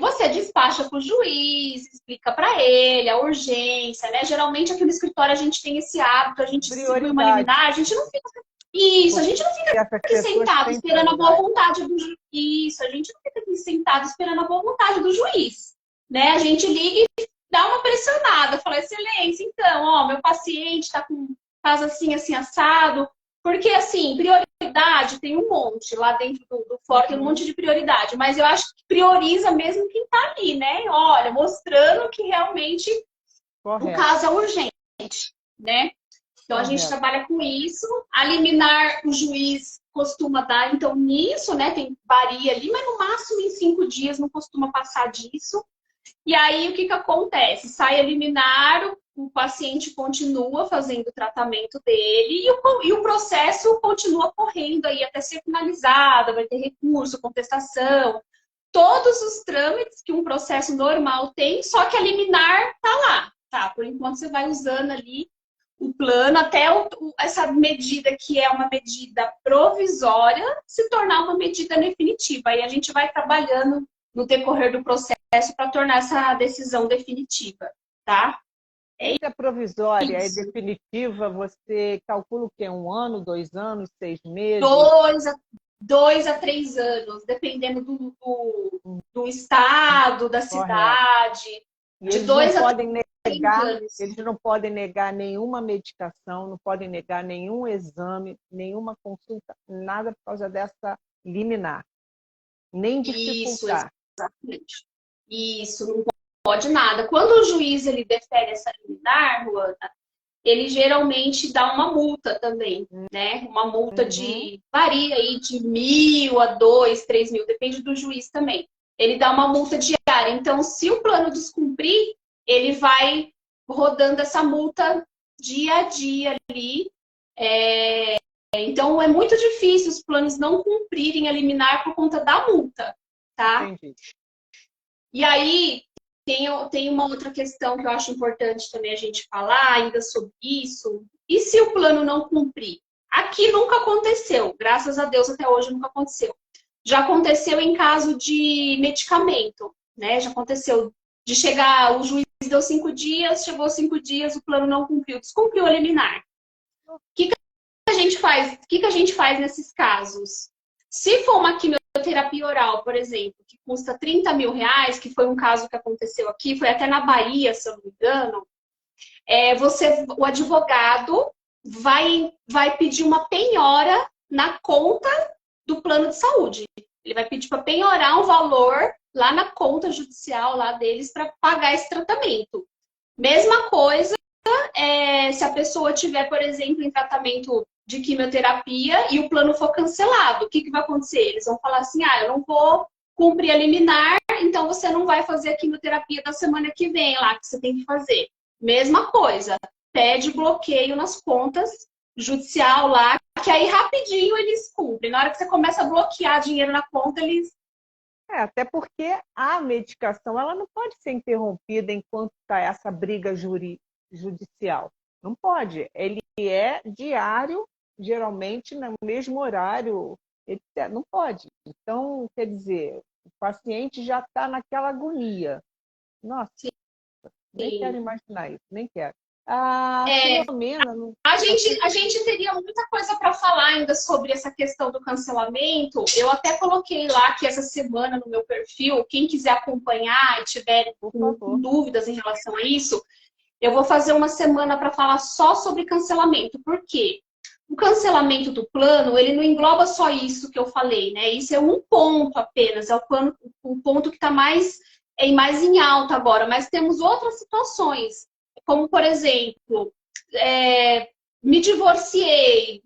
você despacha para o juiz, explica para ele a urgência, né? Geralmente aqui no escritório a gente tem esse hábito, a gente distribui uma liminar, a gente não fica... Isso, a gente não fica aqui sentado esperando a boa vontade do juiz. Isso, a gente não fica aqui sentado esperando a boa vontade do juiz, né? A gente liga e dá uma pressionada, fala, excelência, então, ó, meu paciente está com caso assim, assim, assado. Porque, assim, prioridade tem um monte lá dentro do fórum, tem um monte de prioridade. Mas eu acho que prioriza mesmo quem está ali, né? Olha, mostrando que realmente o caso é urgente, né? Então, a gente trabalha com isso. A liminar, o juiz costuma dar, então, nisso, né? Varia ali, mas no máximo em 5 dias não costuma passar disso. E aí, o que acontece? Sai a liminar, o paciente continua fazendo o tratamento dele e o processo continua correndo aí até ser finalizado, vai ter recurso, contestação, todos os trâmites que um processo normal tem, só que a liminar tá lá, tá? Por enquanto você vai usando ali o plano até essa medida que é uma medida provisória se tornar uma medida definitiva. Aí a gente vai trabalhando no decorrer do processo para tornar essa decisão definitiva, tá? Se é provisória, é definitiva, você calcula o quê? 1 ano, 2 anos, 6 meses? 2 a 3 anos, dependendo do estado, da cidade. E de 2 a 3 anos. Eles não podem negar nenhuma medicação, não podem negar nenhum exame, nenhuma consulta, nada por causa dessa liminar. Nem dificultar. Isso, exatamente. Isso, não pode nada. Quando o juiz ele defere essa liminar, Luana, ele geralmente dá uma multa também, né? Uma multa varia aí de 1.000 a 2, 3 mil, depende do juiz também. Ele dá uma multa diária. Então, se o plano descumprir, ele vai rodando essa multa dia a dia ali. Então, é muito difícil os planos não cumprirem a liminar por conta da multa, tá? Entendi. E aí, tem uma outra questão que eu acho importante também a gente falar ainda sobre isso. E se o plano não cumprir? Aqui nunca aconteceu. Graças a Deus, até hoje nunca aconteceu. Já aconteceu em caso de medicamento, né? Já aconteceu de chegar, o juiz deu 5 dias, chegou 5 dias, o plano não cumpriu, descumpriu a liminar. O que a gente faz? O que a gente faz nesses casos? Se for uma quimioterapia oral, por exemplo, que custa R$ 30.000, que foi um caso que aconteceu aqui, foi até na Bahia, se eu não me engano, o advogado vai pedir uma penhora na conta do plano de saúde. Ele vai pedir para penhorar um valor lá na conta judicial lá deles para pagar esse tratamento. Mesma coisa se a pessoa tiver, por exemplo, em tratamento de quimioterapia e o plano for cancelado. O que vai acontecer? Eles vão falar assim, eu não vou cumprir a liminar, então você não vai fazer a quimioterapia da semana que vem lá, que você tem que fazer. Mesma coisa, pede bloqueio nas contas judicial lá, que aí rapidinho eles cumprem. Na hora que você começa a bloquear dinheiro na conta, eles... Até porque a medicação ela não pode ser interrompida enquanto está essa briga judicial. Não pode. Ele é diário, geralmente no mesmo horário, etc. Não pode. Então, quer dizer, o paciente já está naquela agonia. Nossa, nem quero imaginar isso, nem quero. Filomena... A gente teria muita coisa para falar ainda sobre essa questão do cancelamento. Eu até coloquei lá que essa semana no meu perfil, quem quiser acompanhar e tiver dúvidas em relação a isso, eu vou fazer uma semana para falar só sobre cancelamento. Por quê? O cancelamento do plano, ele não engloba só isso que eu falei, né? Isso é um ponto apenas, é o ponto que está mais em alta agora. Mas temos outras situações, como, por exemplo, me divorciei,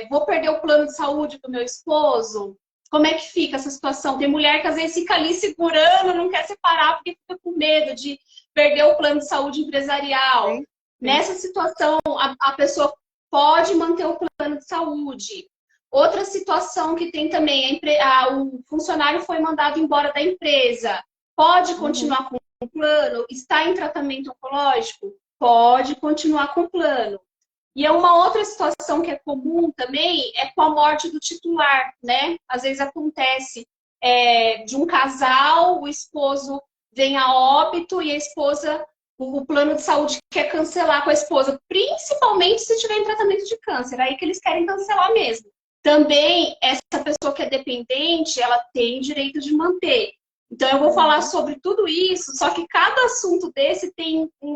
vou perder o plano de saúde do meu esposo. Como é que fica essa situação? Tem mulher que às vezes fica ali segurando, não quer separar porque fica com medo de perder o plano de saúde empresarial. Sim. Nessa situação, a pessoa pode manter o plano de saúde. Outra situação que tem também, o funcionário foi mandado embora da empresa. Pode continuar com o plano? Está em tratamento oncológico? Pode continuar com o plano. E é uma outra situação que é comum também, é com a morte do titular, né? Às vezes acontece de um casal, o esposo vem a óbito e a esposa, o plano de saúde quer cancelar com a esposa, principalmente se estiver em tratamento de câncer, aí que eles querem cancelar mesmo. Também, essa pessoa que é dependente, ela tem direito de manter. Então, eu vou falar sobre tudo isso, só que cada assunto desse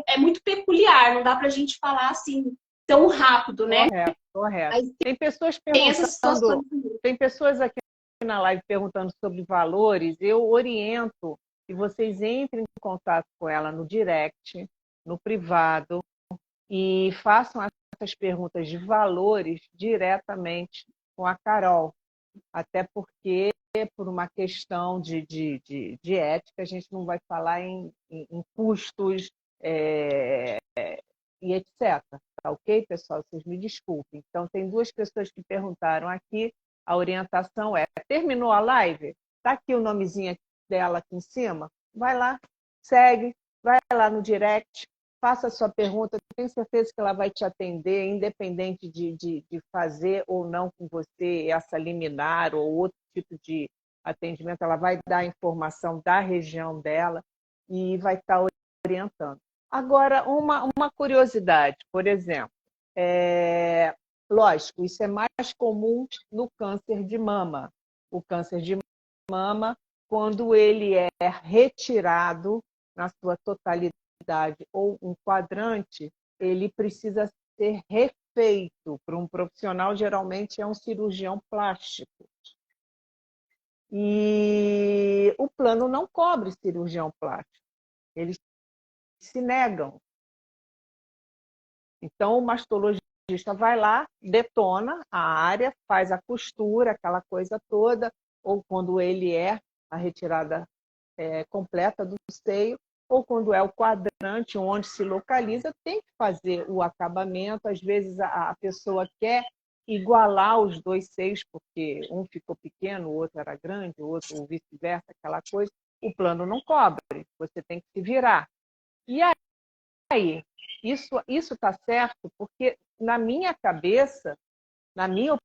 é muito peculiar, não dá pra gente falar assim tão rápido, né? Correto. Tem pessoas perguntando, tem pessoas aqui na live perguntando sobre valores, eu oriento que vocês entrem em contato com ela no direct, no privado, e façam essas perguntas de valores diretamente com a Carol. Até porque, por uma questão de ética, a gente não vai falar em custos e etc. Tá ok, pessoal? Vocês me desculpem. Então, tem duas pessoas que perguntaram aqui. A orientação terminou a live? Está aqui o nomezinho dela aqui em cima? Vai lá, segue, vai lá no direct, faça a sua pergunta. Tenho certeza que ela vai te atender, independente de fazer ou não com você essa liminar ou outro tipo de atendimento. Ela vai dar a informação da região dela e vai estar orientando. Agora, uma curiosidade, por exemplo, lógico, isso é mais comum no câncer de mama. O câncer de mama, quando ele é retirado na sua totalidade ou um quadrante, ele precisa ser refeito por um profissional, geralmente é um cirurgião plástico. E o plano não cobre cirurgião plástico. Eles se negam. Então, o mastologista vai lá, detona a área, faz a costura, aquela coisa toda, ou quando ele é a retirada completa do seio, ou quando é o quadrante onde se localiza, tem que fazer o acabamento. Às vezes a pessoa quer igualar os dois seios, porque um ficou pequeno, o outro era grande, o outro vice-versa, aquela coisa. O plano não cobre, você tem que se virar. E aí, isso está certo, porque na minha cabeça, na minha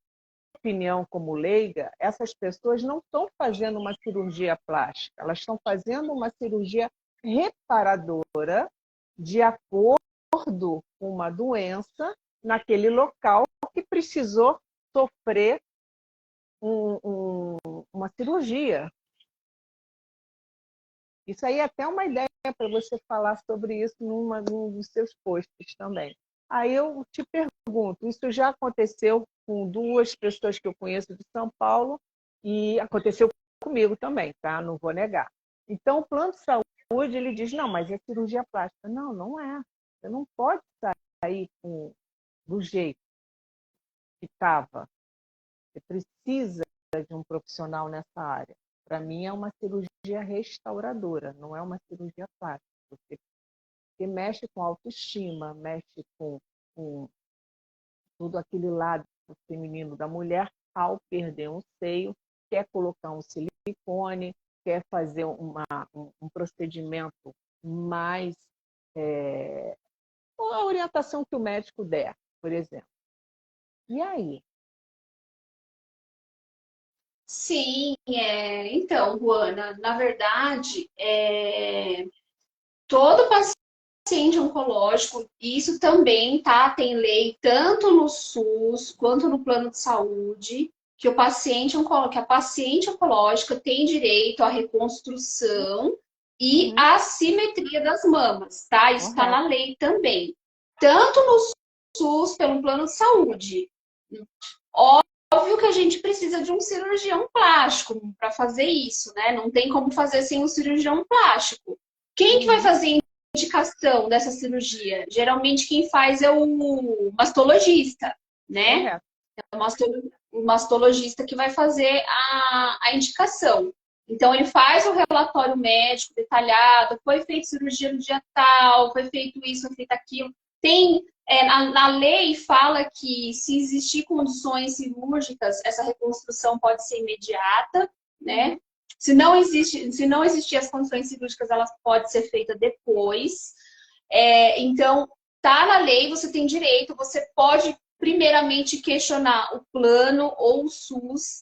opinião como leiga, essas pessoas não estão fazendo uma cirurgia plástica, elas estão fazendo uma cirurgia reparadora de acordo com uma doença naquele local que precisou sofrer uma cirurgia. Isso aí é até uma ideia para você falar sobre isso num dos seus posts também. Aí eu te pergunto, isso já aconteceu com duas pessoas que eu conheço de São Paulo e aconteceu comigo também, tá? Não vou negar. Então, o plano de saúde, ele diz, não, mas é cirurgia plástica. Não, não é. Você não pode sair do jeito que estava. Você precisa de um profissional nessa área. Para mim, é uma cirurgia restauradora, não é uma cirurgia plástica. Você mexe com autoestima, mexe com tudo aquele lado feminino da mulher ao perder um seio, quer colocar um silicone, quer fazer um procedimento mais... a orientação que o médico der, por exemplo. E aí? Sim, então, Juana, na verdade, todo paciente oncológico, isso também, tá? Tem lei tanto no SUS quanto no plano de saúde, que que a paciente oncológica tem direito à reconstrução e à simetria das mamas, tá? Isso está na lei também. Tanto no SUS, pelo plano de saúde. Óbvio que a gente precisa de um cirurgião plástico para fazer isso, né? Não tem como fazer sem um cirurgião plástico. Quem que vai fazer a indicação dessa cirurgia? Geralmente quem faz é o mastologista, né? É o mastologista que vai fazer a indicação. Então, ele faz o relatório médico detalhado, foi feita cirurgia no dia tal, foi feito isso, foi feito aquilo. Na lei fala que se existir condições cirúrgicas, essa reconstrução pode ser imediata, né? Se não existir as condições cirúrgicas, ela pode ser feita depois. Então, tá na lei, você tem direito, você pode primeiramente questionar o plano ou o SUS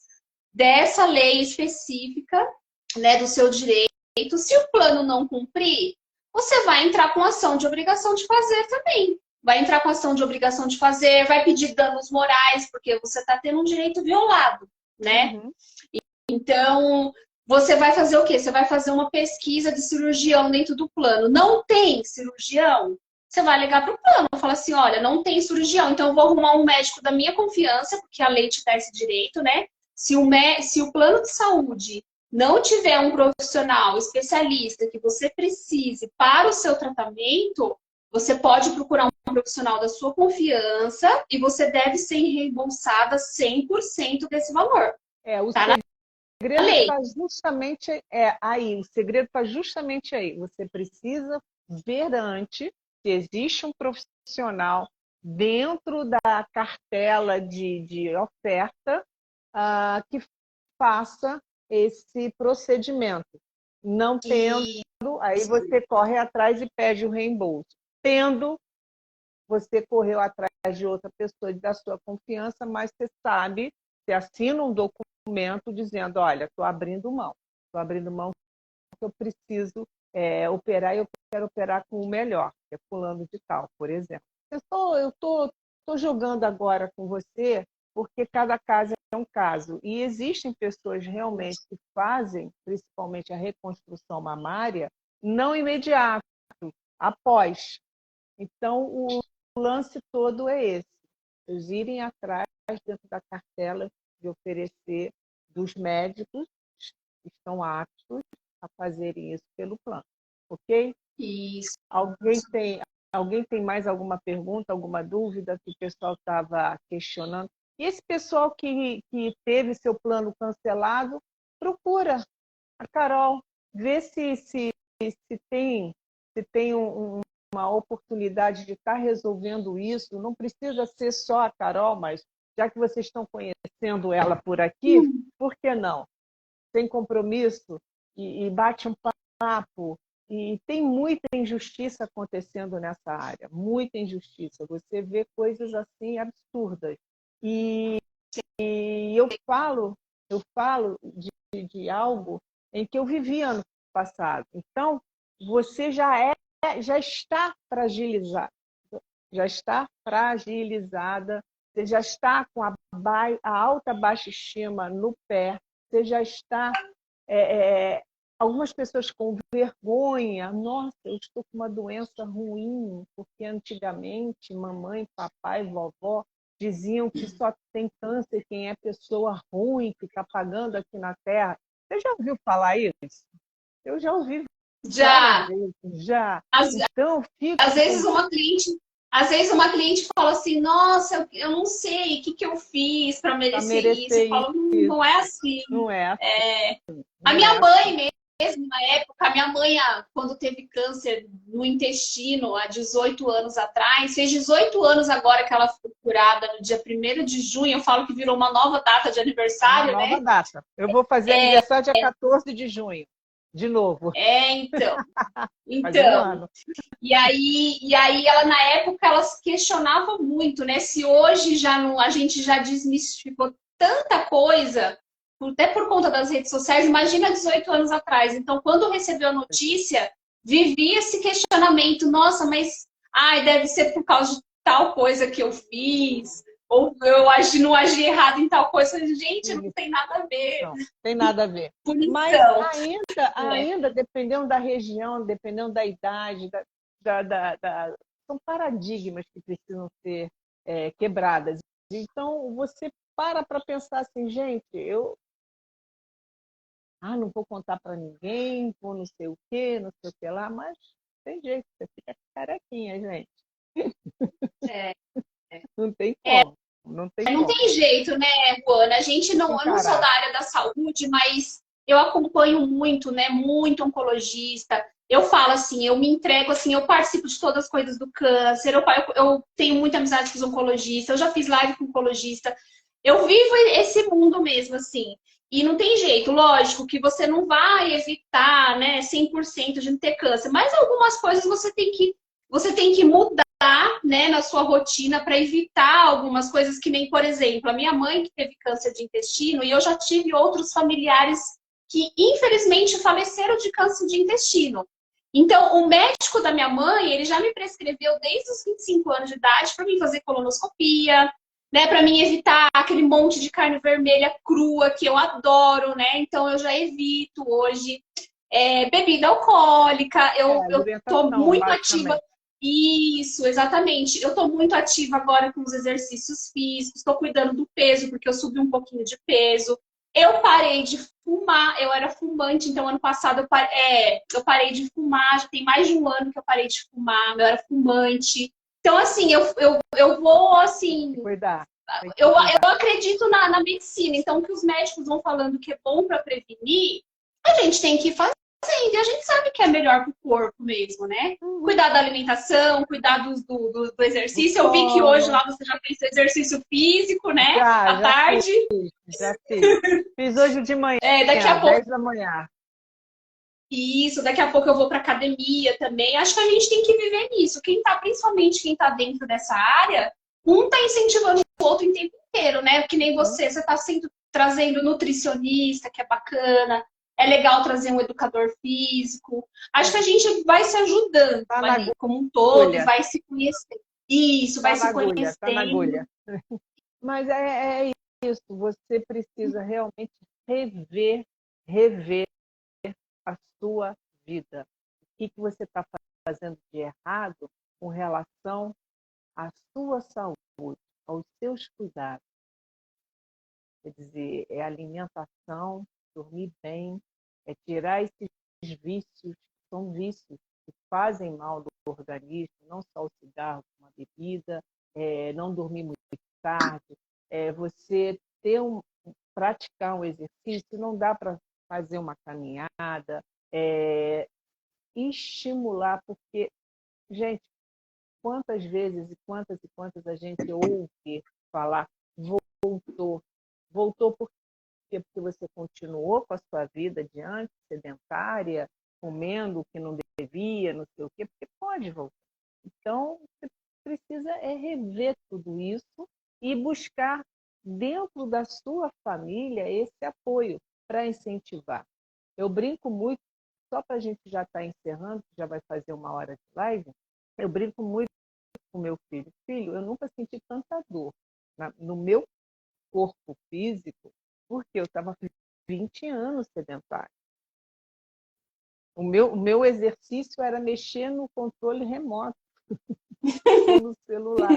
dessa lei específica, né, do seu direito. Se o plano não cumprir, você vai entrar com ação de obrigação de fazer também. Vai entrar com ação de obrigação de fazer, vai pedir danos morais, porque você está tendo um direito violado, né? Então, você vai fazer o quê? Você vai fazer uma pesquisa de cirurgião dentro do plano. Não tem cirurgião? Você vai ligar para o plano, falar assim, olha, não tem cirurgião, então eu vou arrumar um médico da minha confiança, porque a lei te dá esse direito, né? Se o plano de saúde não tiver um profissional especialista que você precise para o seu tratamento, você pode procurar um profissional da sua confiança e você deve ser reembolsada 100% desse valor. O segredo está justamente aí. O segredo está justamente aí. Você precisa ver antes se existe um profissional dentro da cartela de oferta que faça esse procedimento. Não tendo, aí você corre atrás e pede o reembolso. Tendo, você correu atrás de outra pessoa da sua confiança, mas você sabe, você assina um documento dizendo, olha, estou abrindo mão porque eu preciso operar e eu quero operar com o melhor, que é fulano de tal, por exemplo. Eu estou jogando agora com você porque cada caso é um caso. E existem pessoas realmente que fazem, principalmente a reconstrução mamária, não imediato, após. Então, o lance todo é esse. Eles irem atrás, dentro da cartela, de oferecer dos médicos que estão aptos a fazerem isso pelo plano. Ok? Isso. Alguém tem mais alguma pergunta, alguma dúvida que o pessoal estava questionando? E esse pessoal que teve seu plano cancelado, procura a Carol, vê se tem uma oportunidade de estar resolvendo isso. Não precisa ser só a Carol, mas já que vocês estão conhecendo ela por aqui, por que não? Sem compromisso e bate um papo. E tem muita injustiça acontecendo nessa área, muita injustiça. Você vê coisas assim absurdas. E eu falo de algo em que eu vivi ano passado. Então, você já está fragilizado, já está fragilizada, você já está com a alta baixa estima no pé, você já está... algumas pessoas com vergonha, nossa, eu estou com uma doença ruim, porque antigamente mamãe, papai, vovó diziam que só tem câncer quem é pessoa ruim, que está pagando aqui na Terra. Você já ouviu falar isso? Eu já ouvi várias Já, vezes, já. às, Então, às fico vezes com... uma cliente fala assim, nossa, eu não sei o que que eu fiz para para merecer isso. Eu merecer falo, isso. não é assim. Não é É, assim. a Não é minha assim. mãe mesmo, na época, a minha mãe, quando teve câncer no intestino, há 18 anos atrás, fez 18 anos agora que ela foi curada, no dia 1º de junho, eu falo que virou uma nova data de Uma aniversário, nova né? data. Eu vou fazer aniversário dia 14 de junho, de novo. Então, Fazer um então. ano. E aí ela, na época, ela se questionava muito, né? Se hoje já não, a gente já desmistificou tanta coisa, até por conta das redes sociais, imagina 18 anos atrás. Então, quando recebeu a notícia, vivia esse questionamento, nossa, mas ai, deve ser por causa de tal coisa que eu fiz, ou eu não agi errado em tal coisa. Gente, não tem nada a ver. Não, tem nada a ver. Mas Punição. ainda dependendo da região, dependendo da idade, são paradigmas que precisam ser quebradas. Então, você para pensar assim, gente, eu não vou contar para ninguém, vou não sei o quê, não sei o que lá, mas tem jeito, você fica carequinha, gente. É. Não tem como, não tem Não como. tem jeito, né, Juana? Eu não sou Encarar. da área da saúde, mas eu acompanho muito, né, muito oncologista. Eu falo assim, eu me entrego assim, eu participo de todas as coisas do câncer, eu tenho muita amizade com os oncologistas, eu já fiz live com oncologista. Eu vivo esse mundo mesmo, assim. E não tem jeito, lógico que você não vai evitar, né, 100% de não ter câncer, mas algumas coisas você tem que mudar, né, na sua rotina para evitar algumas coisas que nem, por exemplo, a minha mãe que teve câncer de intestino e eu já tive outros familiares que infelizmente faleceram de câncer de intestino. Então, o médico da minha mãe, ele já me prescreveu desde os 25 anos de idade para mim fazer colonoscopia, né, para mim evitar aquele monte de carne vermelha crua que eu adoro, né? Então eu já evito hoje bebida alcoólica, eu tô Alimentação, muito ativa. basicamente. Isso, exatamente. Eu tô muito ativa agora com os exercícios físicos, estou cuidando do peso, porque eu subi um pouquinho de peso. Eu parei de fumar, eu era fumante, então ano passado eu parei de fumar, já tem mais de um ano que eu parei de fumar, eu era fumante. Então, assim, eu vou, assim, Cuidar. Tem que eu cuidar. acredito na medicina, então, que os médicos vão falando que é bom para prevenir, a gente tem que ir fazendo, e a gente sabe que é melhor para o corpo mesmo, né? Uhum. Cuidar da alimentação, cuidar do O exercício. Eu vi que hoje sono. lá você já fez exercício físico, né? À Já fiz, tarde. já fiz. Fiz hoje de manhã, Daqui a pouco 10 da manhã. isso, daqui a pouco eu vou para academia também. Acho que a gente tem que viver nisso. Principalmente quem está dentro dessa área, um está incentivando o outro o tempo inteiro, né? Que nem você está sempre trazendo nutricionista, que é bacana. É legal trazer um educador físico. Acho que a gente vai se ajudando Tá na ali como um todo e agulha, vai se conhecendo. Isso, vai tá na se agulha, tá na conhecendo. agulha. Mas é isso, você precisa realmente rever a sua vida. O que você está fazendo de errado com relação à sua saúde, aos seus cuidados. Quer dizer, é alimentação, dormir bem, é tirar esses vícios, que são vícios que fazem mal do organismo, não só o cigarro, como a bebida, não dormir muito tarde, você praticar um exercício, não dá para fazer uma caminhada, estimular, porque, gente, quantas vezes e quantas a gente ouve falar voltou. Voltou por quê? Porque você continuou com a sua vida adiante, sedentária, comendo o que não devia, não sei o quê, porque pode voltar. Então, você precisa rever tudo isso e buscar dentro da sua família esse apoio para incentivar. Eu brinco muito, só para a gente já estar encerrando, que já vai fazer 1 hora de live, eu brinco muito com meu filho, eu nunca senti tanta dor no meu corpo físico, porque eu estava 20 anos sedentária. O meu exercício era mexer no controle remoto, no celular.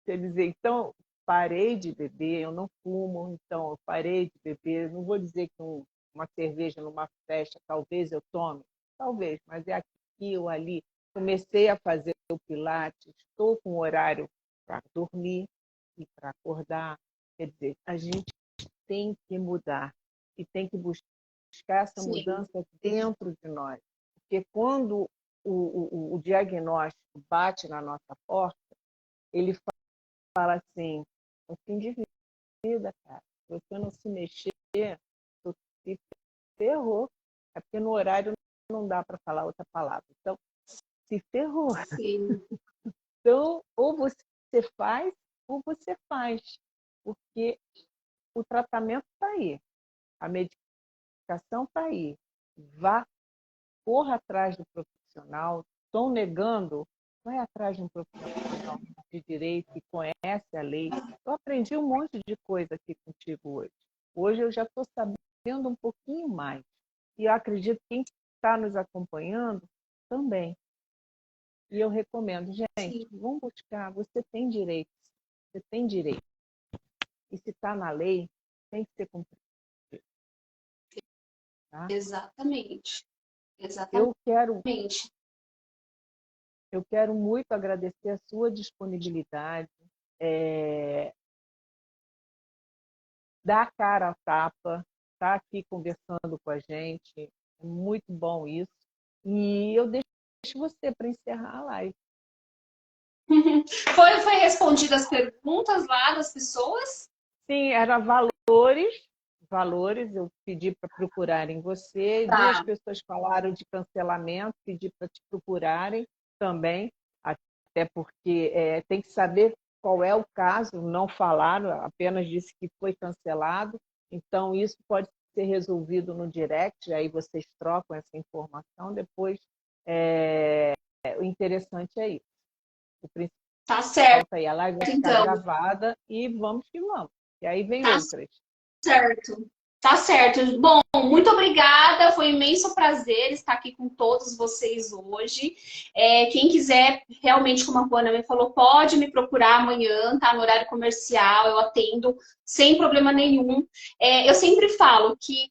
Quer dizer, então, parei de beber, eu não fumo, então eu parei de beber. Não vou dizer que uma cerveja numa festa, talvez eu tome, talvez, mas é aqui ou ali. Comecei a fazer o Pilates, estou com horário para dormir e para acordar. Quer dizer, a gente tem que mudar e tem que buscar essa Sim. mudança dentro de nós. Porque quando o diagnóstico bate na nossa porta, ele fala assim, é o fim de vida, cara. Se você não se mexer, você se ferrou. É porque no horário não dá para falar outra palavra. Então, se ferrou. Sim. Então, ou você faz, ou você faz. Porque o tratamento está aí. A medicação está aí. Vá, corra atrás do profissional. Estão negando, vai atrás de um profissional de direito que conhece a lei. Eu aprendi um monte de coisa aqui contigo hoje. Hoje eu já estou sabendo um pouquinho mais. E eu acredito que quem está nos acompanhando também. E eu recomendo, gente, vamos buscar, você tem direito. Você tem direito. E se está na lei, tem que ser cumprido. Tá? Exatamente. Exatamente. Eu quero muito agradecer a sua disponibilidade, dar a cara a tapa, estar aqui conversando com a gente. É muito bom isso. E eu deixo você para encerrar a live. Foi respondidas as perguntas lá das pessoas? Sim, era valores, eu pedi para procurarem você. Tá. 2 pessoas falaram de cancelamento, pedi para te procurarem também, até porque tem que saber qual é o caso, não falaram, apenas disse que foi cancelado, então isso pode ser resolvido no direct, aí vocês trocam essa informação, depois o interessante é isso. O principal Tá certo. aí, a live vai ficar Então, gravada e vamos que vamos. E aí vem outras. certo. Tá certo. Bom, muito obrigada. Foi um imenso prazer estar aqui com todos vocês hoje. Quem quiser, realmente, como a Juana me falou, pode me procurar amanhã, tá? No horário comercial, eu atendo sem problema nenhum. Eu sempre falo que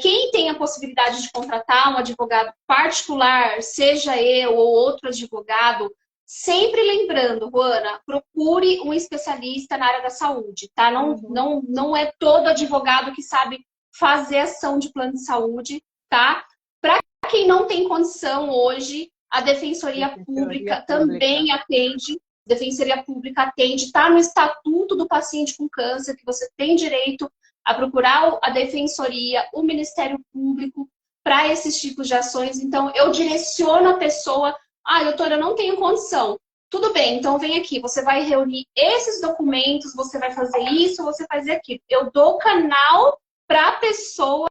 quem tem a possibilidade de contratar um advogado particular, seja eu ou outro advogado, sempre lembrando, Juana, procure um especialista na área da saúde, tá? Não é todo advogado que sabe fazer ação de plano de saúde, tá? Para quem não tem condição hoje, a Defensoria Pública também atende. Defensoria Pública atende, tá no Estatuto do Paciente com Câncer, que você tem direito a procurar a Defensoria, o Ministério Público para esses tipos de ações. Então, eu direciono a pessoa. Doutora, eu não tenho condição. Tudo bem, então vem aqui. Você vai reunir esses documentos, você vai fazer isso, você faz aquilo. Eu dou canal para a pessoa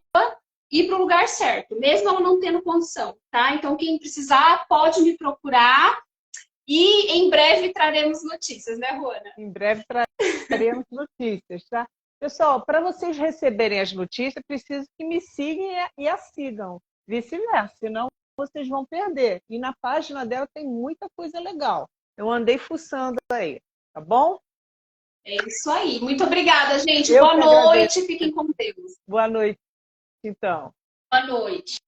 ir para o lugar certo, mesmo ela não tendo condição, tá? Então, quem precisar, pode me procurar. E em breve traremos notícias, né, Juana? Em breve traremos notícias, tá? Pessoal, para vocês receberem as notícias, preciso que me sigam e a sigam. Vice-versa, senão vocês vão perder. E na página dela tem muita coisa legal. Eu andei fuçando aí, tá bom? É isso aí. Muito obrigada, gente. Boa noite. Fiquem com Deus. Boa noite, então. Boa noite.